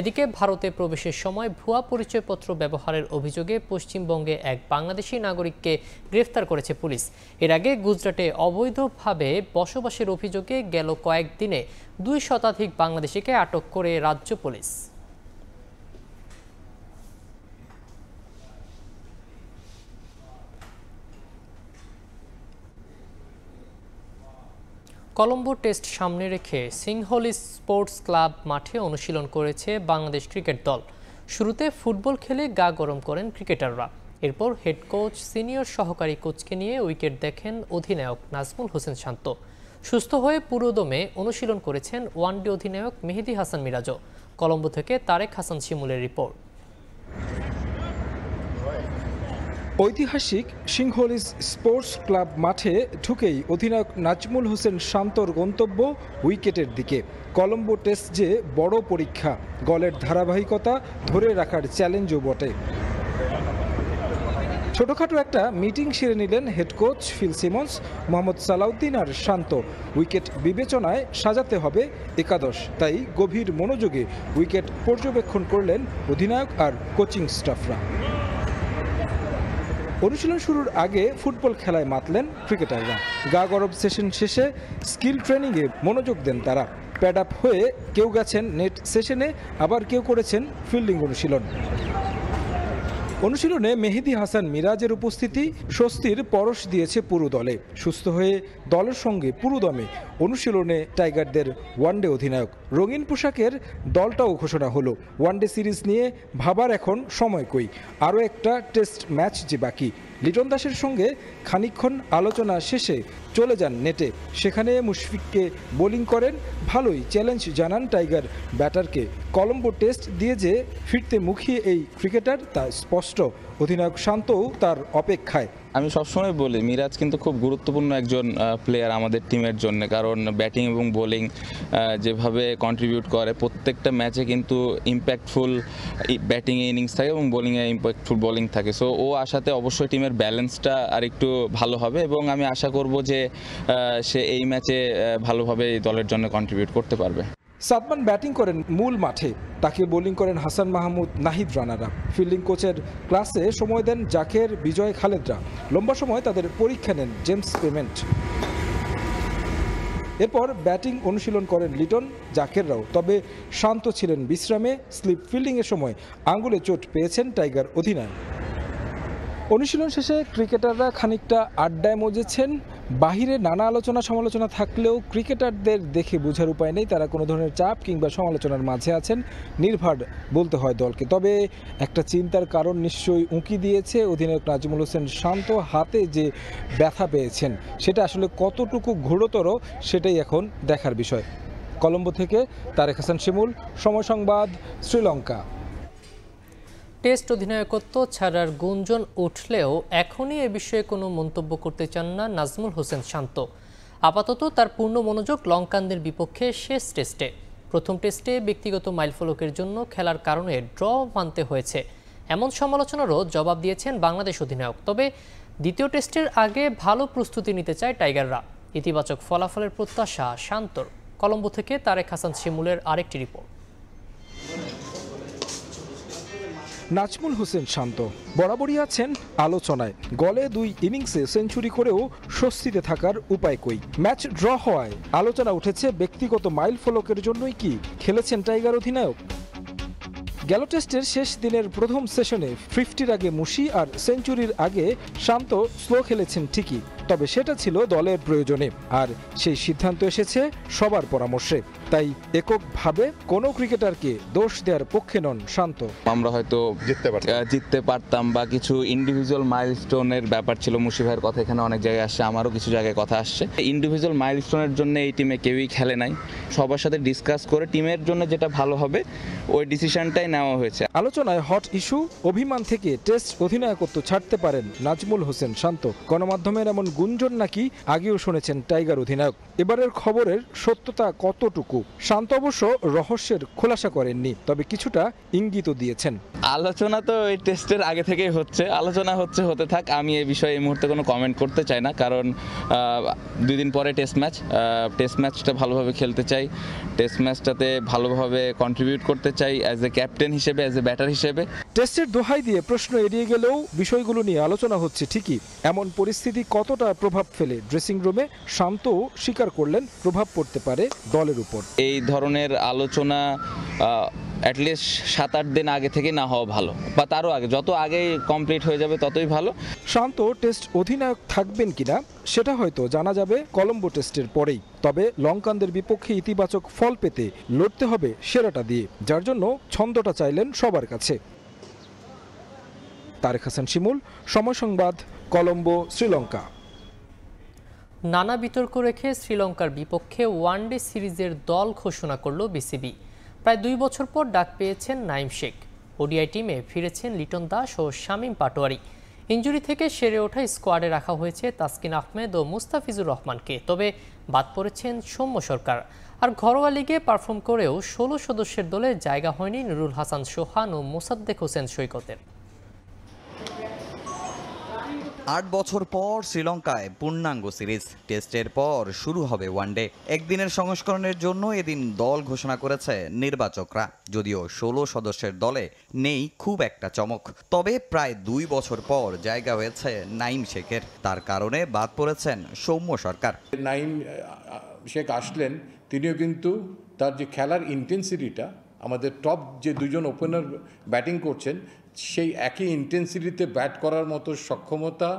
এদিকে ভারতে প্রবেশের সময় ভুয়া পরিচয়পত্র ব্যবহারের অভিযোগে পশ্চিমবঙ্গে এক বাংলাদেশি নাগরিককে গ্রেফতার করেছে পুলিশ। এর আগে গুজরাটে অবৈধভাবে বসবাসের অভিযোগে গেল কয়েকদিনে 2 শতাধিক বাংলাদেশিকে আটক করে রাজ্য পুলিশ। কলম্বো টেস্ট সামনে রেখে সিংহলি স্পোর্টস ক্লাব মাঠে অনুশীলন করেছে বাংলাদেশ ক্রিকেট দল। শুরুতে ফুটবল খেলে গা গরম করেন ক্রিকেটাররা। এরপর হেড কোচ, সিনিয়র সহকারী কোচকে নিয়ে উইকেট দেখেন অধিনায়ক নাজমুল হোসেন শান্ত। সুস্থ হয়ে পুরোদমে অনুশীলন করেছেন ওয়ানডে অধিনায়ক মেহেদী হাসান মিরাজও। কলম্বো থেকে তারেক হাসান শিমুলের রিপোর্ট। ঐতিহাসিক সিংহলিজ স্পোর্টস ক্লাব মাঠে ঢুকেই অধিনায়ক নাজমুল হোসেন শান্তর গন্তব্য উইকেটের দিকে। কলম্বো টেস্ট যে বড় পরীক্ষা, গলের ধারাবাহিকতা ধরে রাখার চ্যালেঞ্জও বটে। ছোটখাটো একটা মিটিং সেরে নিলেন head coach Phil Simmons, Mohammad Salauddin আর শান্ত। উইকেট বিবেচনায় সাজাতে হবে একাদশ, তাই গভীর মনোযোগে উইকেট পর্যবেক্ষণ করলেন অধিনায়ক আর কোচিং স্টাফরা। অনুশীলন শুরুর আগে ফুটবল খেলায় মাতলেন ক্রিকেটাররা। গা গরম সেশন শেষে স্কিল ট্রেনিংয়ে মনোযোগ দেন তারা। প্যাড আপ হয়ে কেউ গেছেন নেট সেশনে, আবার কেউ করেছেন ফিল্ডিং অনুশীলন। অনুশীলনে মেহেদী হাসান মিরাজের উপস্থিতি স্বস্তির পরশ দিয়েছে পুরো দলে। সুস্থ হয়ে দলের সঙ্গে পুরোদমে অনুশীলনে টাইগারদের ওয়ানডে অধিনায়ক। রঙিন পোশাকের দলটাও ঘোষণা হলো। ওয়ানডে সিরিজ নিয়ে ভাবার এখন সময় কই, আরও একটা টেস্ট ম্যাচ যে বাকি। লিটন দাসের সঙ্গে খানিকক্ষণ আলোচনা শেষে চলে যান নেটে। সেখানে মুশফিককে বোলিং করেন ভালোই চ্যালেঞ্জ জানান টাইগার ব্যাটারকে। কলম্বো টেস্ট দিয়ে যে ফিরতে মুখিয়ে এই ক্রিকেটার তা স্পষ্ট। অধিনায়ক শান্তও তার অপেক্ষায়। আমি সবসময় বলি মিরাজ কিন্তু খুব গুরুত্বপূর্ণ একজন প্লেয়ার আমাদের টিমের জন্য, কারণ ব্যাটিং এবং বোলিং যেভাবে কন্ট্রিবিউট করে প্রত্যেকটা ম্যাচে কিন্তু ইম্প্যাক্টফুল ব্যাটিংয়ে ইনিংস থাকে এবং বোলিংয়ে ইম্প্যাক্টফুল বোলিং থাকে। সো ও আসাতে অবশ্যই টিমের ব্যালেন্সটা আর একটু ভালো হবে এবং আমি আশা করব যে সে এই ম্যাচে ভালোভাবে দলের জন্য কন্ট্রিবিউট করতে পারবে। সাদমান ব্যাটিং করেন মূল মাঠে, তাকে বোলিং করেন হাসান মাহমুদ, নাহিদ রানারা। ফিল্ডিং কোচের ক্লাসে সময় দেন জাকের, বিজয় খালেদরা। লম্বা সময় তাদের পরীক্ষা নেন জেমস পেমেন্ট। এরপর ব্যাটিং অনুশীলন করেন লিটন, জাকেররাও। তবে শান্ত ছিলেন বিশ্রামে। স্লিপ ফিল্ডিংয়ের সময় আঙ্গুলে চোট পেয়েছেন টাইগার অধিনায়ক। অনুশীলন শেষে ক্রিকেটাররা খানিকটা আড্ডায় মজেছেন। বাহিরে নানা আলোচনা সমালোচনা থাকলেও ক্রিকেটারদের দেখে বোঝার উপায় নেই তারা কোনো ধরনের চাপ কিংবা সমালোচনার মাঝে আছেন। নির্ভার বলতে হয় দলকে। তবে একটা চিন্তার কারণ নিশ্চয়ই উঁকি দিয়েছে অধিনায়ক নাজমুল হোসেন শান্ত। হাতে যে ব্যথা পেয়েছেন সেটা আসলে কতটুকু ঘোরতর সেটাই এখন দেখার বিষয়। কলম্বো থেকে তারেক হাসান শিমুল, সময় সংবাদ, শ্রীলঙ্কা। টেস্ট অধিনায়কত্ব ছাড়ার গুঞ্জন উঠলেও এখনই এ বিষয়ে কোনো মন্তব্য করতে চান না নাজমুল হোসেন শান্ত। আপাতত তার পূর্ণ মনোযোগ লঙ্কানদের বিপক্ষে শেষ টেস্টে। প্রথম টেস্টে ব্যক্তিগত মাইলফলকের জন্য খেলার কারণে ড্র মানতে হয়েছে, এমন সমালোচনারও জবাব দিয়েছেন বাংলাদেশ অধিনায়ক। তবে দ্বিতীয় টেস্টের আগে ভালো প্রস্তুতি নিতে চায় টাইগাররা। ইতিবাচক ফলাফলের প্রত্যাশা শান্তর। কলম্বো থেকে তারেক হাসান শিমুলের আরেকটি রিপোর্ট। নাজমুল হোসেন শান্ত বরাবরই আছেন আলোচনায়। গলে 2 ইনিংসে সেঞ্চুরি করেও স্বস্তিতে থাকার উপায় কই। ম্যাচ ড্র হওয়ায় আলোচনা উঠেছে ব্যক্তিগত মাইল ফলকের জন্যই কি খেলেছেন টাইগার অধিনায়ক। গেল টেস্টের শেষ দিনের প্রথম সেশনে 50-র আগে মুশি আর সেঞ্চুরির আগে শান্ত স্লো খেলেছেন ঠিকই, তবে সেটা ছিল দলের প্রয়োজনে। আর সেই সিদ্ধান্ত এসেছে সবার পরামর্শে। তাই এককভাবে কোনো ক্রিকেটারকে দোষ দেওয়ার পক্ষে নন শান্ত। আমরা হয়তো জিততে পারতাম বা কিছু ইন্ডিভিজুয়াল মাইলস্টোনের ব্যাপার ছিল। মুশি ভাইয়ের কথা এখানে অনেক জায়গায় আসছে, আমারও কিছু জায়গায় কথা আসছে। ইন্ডিভিজুয়াল মাইলস্টোনের জন্য এই টিমে কেউই খেলে নাই। সবার সাথে ডিসকাস করে টিমের জন্য যেটা ভালো হবে ওই ডিসিশনটাই নেওয়া হয়েছে। আলোচনায় হট ইস্যু অভিমান থেকে টেস্ট অধিনায়কত্ব ছাড়তে পারেন নাজমুল হোসেন শান্ত। গণমাধ্যমের এমন গুঞ্জন নাকি আগেও শুনেছেন টাইগার অধিনায়ক। এবারের খবরের সত্যতা কতটুকু শান্ত অবশ্য রহস্যের খোলাসা করেননি, তবে কিছুটা ইঙ্গিত দিয়েছেন। আলোচনা তো এই টেস্টের আগে থেকেই হচ্ছে, আলোচনা হতে থাক। আমি এই বিষয়ে এই মুহূর্তে কোনো কমেন্ট করতে চাই না, কারণ 2 দিন পরে টেস্ট ম্যাচটা ভালোভাবে খেলতে চাই। টেস্ট ম্যাচটাতে ভালোভাবে কন্ট্রিবিউট করতে চাই অ্যাজ এ ক্যাপ্টেন হিসেবে, অ্যাজ এ ব্যাটার হিসেবে। টেস্টের দোহাই দিয়ে প্রশ্ন এড়িয়ে গেলেও বিষয়গুলো নিয়ে আলোচনা হচ্ছে ঠিকই। এমন পরিস্থিতি কতটা প্রভাব ফেলে ড্রেসিং রুমে শান্তও স্বীকার করলেন প্রভাব পড়তে পারে দলের উপর। এই ধরনের আলোচনা অ্যাটলিস্ট 7-8 দিন আগে থেকে না হওয়া ভালো, বা তারও আগে, যত আগে কমপ্লিট হয়ে যাবে ততই ভালো। শান্ত টেস্ট অধিনায়ক থাকবেন কিনা সেটা হয়তো জানা যাবে কলম্বো টেস্টের পরেই। তবে লঙ্কানদের বিপক্ষে ইতিবাচক ফল পেতে লড়তে হবে সেরাটা দিয়ে, যার জন্য ছন্দটা চাইলেন সবার কাছে। তারেক হাসান শিমুল, সময় সংবাদ, কলম্বো, শ্রীলঙ্কা। নানা বিতর্ক রেখে শ্রীলঙ্কার বিপক্ষে ওয়ানডে সিরিজের দল ঘোষণা করল বিসিবি। প্রায় 2 বছর পর ডাক পেয়েছেন নাইম শেখ। ওডিআই টিমে ফিরেছেন লিটন দাস ও শামীম পাটোয়ারি। ইনজুরি থেকে সেরে ওঠা স্কোয়াডে রাখা হয়েছে তাসকিন আহমেদ ও মুস্তাফিজুর রহমানকে। তবে বাদ পড়েছেন সৌম্য সরকার। আর ঘরোয়া লিগে পারফর্ম করেও 16 সদস্যের দলে জায়গা হয়নি নুরুল হাসান সোহান ও মোসাদ্দেক হোসেন সৈকতের। 8 বছর পর শ্রীলঙ্কায় পূর্ণাঙ্গ সিরিজ। টেস্টের পর শুরু হবে ওয়ানডে। একদিনের সংস্করণের জন্য এদিন দল ঘোষণা করেছে নির্বাচকরা। যদিও 16 সদস্যের দলে নেই খুব একটা চমক, তবে প্রায় 2 বছর পর জায়গা হয়েছে নাইম শেখের। তার কারণে বাদ পড়েছেন সৌম্য সরকার। নাইম শেখ আসলেন, তিনিও কিন্তু তার যে খেলার ইন্টেন্সিটিটা, আমাদের টপ যে 2জন ওপেনার ব্যাটিং করছেন সেই একই ইন্টেন্সিটিতে ব্যাট করার মতো সক্ষমতা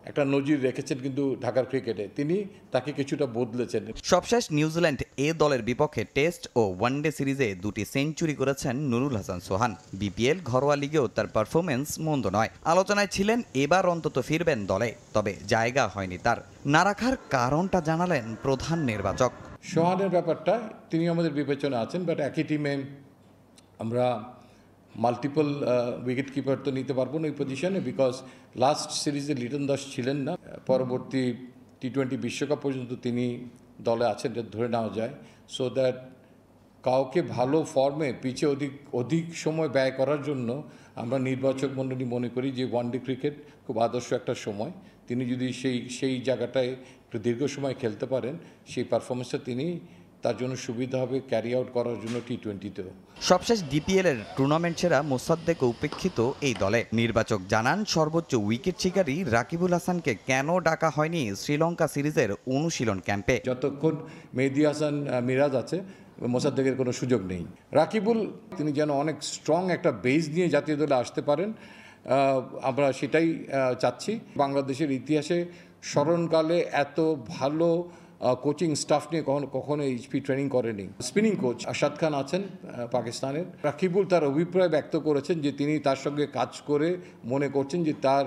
একটা নজির রেখেছেন কিন্তু ঢাকার ক্রিকেটে, তিনি তাকে কিছুটা বদলেছেন। সবশেষ নিউজিল্যান্ড এ দলের বিপক্ষে টেস্ট ও ওয়ানডে সিরিজে 2টি সেঞ্চুরি করেছেন নুরুল হাসান সোহান। বিপিএল ঘরোয়া লিগেও তার পারফরমেন্স মন্দ নয়। আলোচনায় ছিলেন এবার অন্তত ফিরবেন দলে, তবে জায়গা হয়নি তার। না রাখার কারণটা জানালেন প্রধান নির্বাচক। সোহানের ব্যাপারটা তিনি আমাদের বিবেচনা আছেন, বাট একই টিমে আমরা মাল্টিপল উইকেট কিপার তো নিতে পারবো না ওই পজিশনে, বিকজ লাস্ট সিরিজে লিটন দাস ছিলেন না। পরবর্তী টি-20 বিশ্বকাপ পর্যন্ত তিনি দলে আছেন ধরে নেওয়া যায়। সো দ্যাট কাউকে ভালো ফর্মে পিচে অধিক সময় ব্যয় করার জন্য আমরা নির্বাচক মণ্ডলী মনে করি যে ওয়ানডে ক্রিকেট খুব আদর্শ একটা সময়। তিনি যদি সেই জায়গাটায় একটু দীর্ঘ সময় খেলতে পারেন, সেই পারফরমেন্সটা তিনি তার জন্য সুবিধা হবে ক্যারি আউট করার জন্য টি-20তেও। সবশেষ ডিপিএল এর টুর্নামেন্ট সেরা মোসাদ্দেক উপেক্ষিত এই দলে। নির্বাচক জানান সর্বোচ্চ উইকেট শিকারী রাকিবুল হাসানকে কেন ডাকা হয়নি শ্রীলঙ্কা সিরিজের অনুশীলন ক্যাম্পে। যতক্ষণ মেহেদী হাসান মিরাজ আছে, মোসাদ্দেকের কোনো সুযোগ নেই। রাকিবুল তিনি যেন অনেক স্ট্রং একটা বেস নিয়ে জাতীয় দলে আসতে পারেন, আমরা সেটাই চাচ্ছি। বাংলাদেশের ইতিহাসে স্মরণকালে এত ভালো কোচিং স্টাফ নিয়ে কখনো এইচপি ট্রেনিং করেনি। স্পিনিং কোচ আশাদ খান আছেন পাকিস্তানের। রাকিবুল তার অভিপ্রায় ব্যক্ত করেছেন যে তিনি তার সঙ্গে কাজ করে মনে করছেন যে তার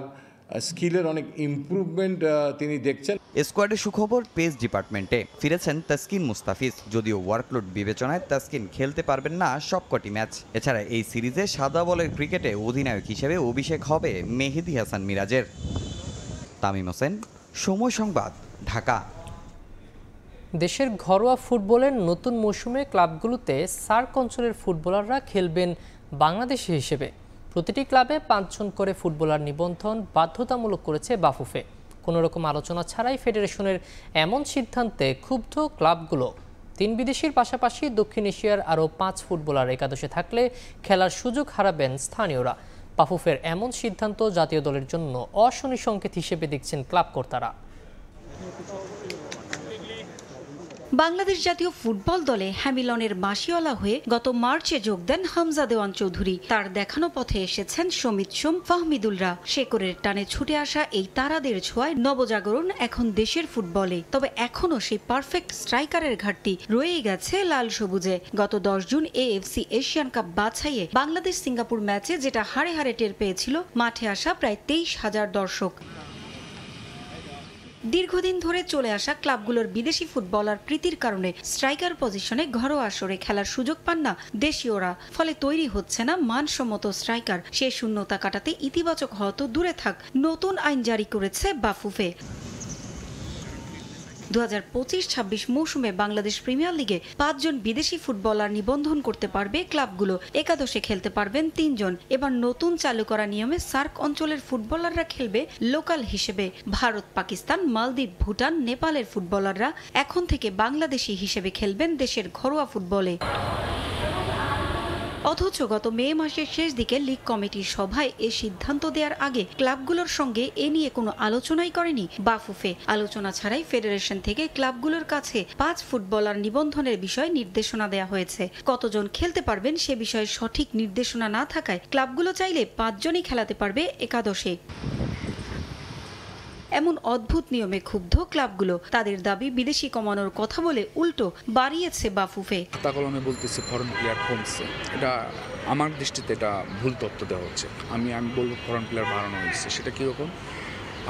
স্কিলের অনেক ইমপ্রুভমেন্ট তিনি দেখছেন। স্কোয়াডের সুখবর পেস ডিপার্টমেন্টে ফিরেছেন তাসকিন মুস্তাফিজ। যদিও ওয়ার্কলোড বিবেচনায় তাসকিন খেলতে পারবেন না সবকটি ম্যাচ। এছাড়া এই সিরিজে সাদা বলের ক্রিকেটে অধিনায়ক হিসেবে অভিষেক হবে মেহেদী হাসান মিরাজের। তামিম হোসেন, সময় সংবাদ, ঢাকা। দেশের ঘরোয়া ফুটবলের নতুন মৌসুমে ক্লাবগুলোতে সার্ক অঞ্চলের ফুটবলাররা খেলবেন বাংলাদেশি হিসেবে। প্রতিটি ক্লাবে 5 জন করে ফুটবলার নিবন্ধন বাধ্যতামূলক করেছে বাফুফে। কোনো রকম আলোচনা ছাড়াই ফেডারেশনের এমন সিদ্ধান্তে ক্ষুব্ধ ক্লাবগুলো। 3 বিদেশির পাশাপাশি দক্ষিণ এশিয়ার আরও 5 ফুটবলার একাদশে থাকলে খেলার সুযোগ হারাবেন স্থানীয়রা। বাফুফের এমন সিদ্ধান্ত জাতীয় দলের জন্য অশনি সংকেত হিসেবে দেখছেন ক্লাব কর্তারা। বাংলাদেশ জাতীয় ফুটবল দলে হ্যামিলনের মাসিওয়ালা হয়ে গত মার্চে যোগ দেন হামজা দেওয়ান চৌধুরী। তার দেখানো পথে এসেছেন সমিত সোম, ফাহমিদুলরা। শেকরের টানে ছুটে আসা এই তারাদের ছোঁয়ায় নবজাগরণ এখন দেশের ফুটবলে। তবে এখনও সেই পারফেক্ট স্ট্রাইকারের ঘাটতি রয়েই গেছে লাল সবুজে। গত 10 জুন এএফসি এশিয়ান কাপ বাছাইয়ে বাংলাদেশ সিঙ্গাপুর ম্যাচে যেটা হাড়ে হাড়ে টের পেয়েছিল মাঠে আসা প্রায় 23,000 দর্শক। দীর্ঘদিন ধরে চলে আসা ক্লাবগুলোর বিদেশি ফুটবলার প্রীতির কারণে স্ট্রাইকার পজিশনে ঘরোয়া আসরে খেলার সুযোগ পান না দেশীয়রা। ফলে তৈরি হচ্ছে না মানসম্মত স্ট্রাইকার। সে শূন্যতা কাটাতে ইতিবাচক হয়তো দূরে থাক, নতুন আইন জারি করেছে বাফুফে। 2025-26 মৌসুমে বাংলাদেশ প্রিমিয়ার লিগে 5 জন বিদেশি ফুটবলার নিবন্ধন করতে পারবে ক্লাবগুলো। একাদশে খেলতে পারবেন 3 জন। এবার নতুন চালু করা নিয়মে সার্ক অঞ্চলের ফুটবলাররা খেলবে লোকাল হিসেবে। ভারত, পাকিস্তান, মালদ্বীপ, ভুটান, নেপালের ফুটবলাররা এখন থেকে বাংলাদেশি হিসেবে খেলবেন দেশের ঘরোয়া ফুটবলে। অথচ গত মে মাসের শেষ দিকে লীগ কমিটির সভায় এ সিদ্ধান্ত দেওয়ার আগে ক্লাবগুলোর সঙ্গে এ নিয়ে কোনো আলোচনাই করেনি বাফুফে। আলোচনা ছাড়াই ফেডারেশন থেকে ক্লাবগুলোর কাছে 5 ফুটবলার নিবন্ধনের বিষয়ে নির্দেশনা দেওয়া হয়েছে। কতজন খেলতে পারবেন সে বিষয়ে সঠিক নির্দেশনা না থাকায় ক্লাবগুলো চাইলে 5 জনই খেলাতে পারবে একাদশে। এমন অদ্ভুত নিয়মে ক্ষুব্ধ ক্লাবগুলো। তাদের দাবি বিদেশি কমানোর কথা বলে উল্টো বাড়িয়েছে বাফুফে। কলমে বলতেছে ফরেন প্লেয়ার কমছে, এটা আমার দৃষ্টিতে এটা ভুল তথ্য দেওয়া হচ্ছে। আমি বলবো ফরেন প্লেয়ার বাড়ানো হয়েছে। সেটা কীরকম?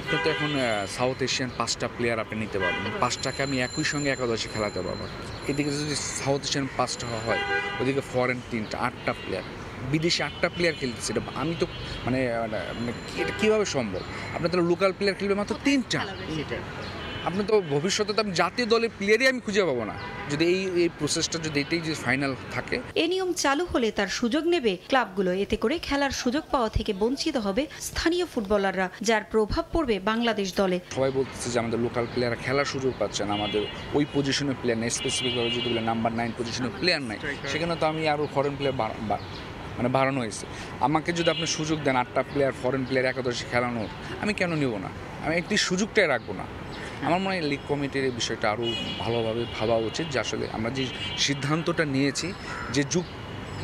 আপনি তো এখন সাউথ এশিয়ান 5টা প্লেয়ার আপনি নিতে পারবেন। 5টাকে আমি একই সঙ্গে একাদশে খেলাতে পারবো। এদিকে যদি সাউথ এশিয়ান 5টা হয়, ওদিকে ফরেন 3টা, 8টা প্লেয়ার, বিদেশি 8টা প্লেয়ার খেলতেছে। এটা আমি তো মানে এটা কীভাবে সম্ভব? আপনার তাহলে লোকাল প্লেয়ার খেলবে মাত্র 3টা। আপনি তো ভবিষ্যতে তো আমি জাতীয় দলের প্লেয়ারই আমি খুঁজে পাবো না যদি এই প্রসেসটা যদি এটাই যে ফাইনাল থাকে। এই নিয়ম চালু হলে তার সুযোগ নেবে ক্লাবগুলো। এতে করে খেলার সুযোগ পাওয়া থেকে বঞ্চিত হবে স্থানীয় ফুটবলাররা, যার প্রভাব পড়বে বাংলাদেশ দলে। সবাই বলতেছে যে আমাদের লোকাল প্লেয়াররা খেলার সুযোগ পাচ্ছে না, আমাদের ওই পজিশনের প্লেয়ার নেই, স্পেসিফিকভাবে যদি বলে নাম্বার 9 পজিশনের প্লেয়ার নাই, সেখানে তো আমি আরও ফরেন প্লেয়ার বাড়ানো হয়েছে। আমাকে যদি আপনি সুযোগ দেন 8টা প্লেয়ার ফরেন প্লেয়ার একাদশে খেলানোর, আমি কেন নিব না? আমি একটি সুযোগটাই রাখবো না। আমার মনে হয় লীগ কমিটির এই বিষয়টা আরও ভালোভাবে ভাবা উচিত যে আসলে আমরা যে সিদ্ধান্তটা নিয়েছি, যে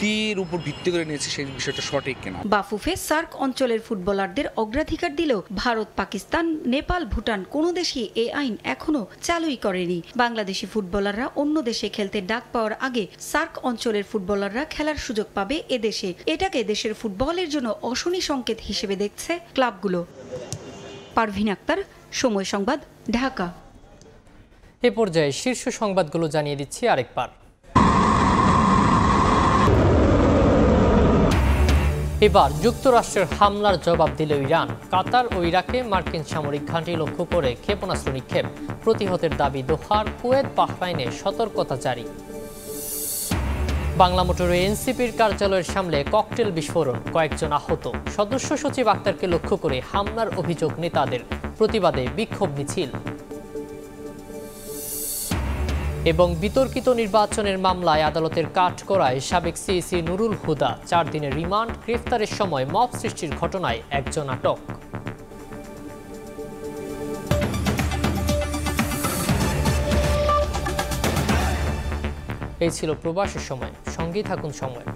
চুক্তির উপর ভিত্তি করে নিয়েছে সেই বিষয়টা সঠিক কিনা। বাফুফে সার্ক অঞ্চলের ফুটবলারদের অগ্রাধিকার দিলেও ভারত, পাকিস্তান, নেপাল, ভুটান কোনো দেশই এই আইন এখনো চালুই করেনি। বাংলাদেশি ফুটবলাররা অন্য দেশে খেলতে ডাক পাওয়ার আগে সার্ক অঞ্চলের ফুটবলাররা খেলার সুযোগ পাবে এদেশে। এটাকে দেশের ফুটবলের জন্য অশনি সংকেত হিসেবে দেখছে ক্লাবগুলো। পারভিন আক্তার, সময় সংবাদ, ঢাকা। এ পর্যায়ে শীর্ষ সংবাদগুলো জানিয়ে দিচ্ছি আরেকবার। এবার যুক্তরাষ্ট্রের হামলার জবাব দিল ইরান। কাতার ও ইরাকে মার্কিন সামরিক ঘাঁটি লক্ষ্য করে ক্ষেপণাস্ত্র নিক্ষেপ। প্রতিহতের দাবি দোহার। কুয়েত, বাহরাইনে সতর্কতা জারি। বাংলা মোটরে এনসিপির কার্যালয়ের সামনে ককটেল বিস্ফোরণ, কয়েকজন আহত। সদস্য সচিব আক্তারকে লক্ষ্য করে হামলার অভিযোগ নেতাদের, প্রতিবাদে বিক্ষোভ মিছিল। এবং বিতর্কিত নির্বাচনের মামলায় আদালতের কাঠগড়ায় সাবেক সিইসি নুরুল হুদা। 4 দিনের রিমান্ড। গ্রেফতারের সময় মব সৃষ্টির ঘটনায় একজন আটক। এই ছিল প্রবাসের সময়। সঙ্গেই থাকুন সময়।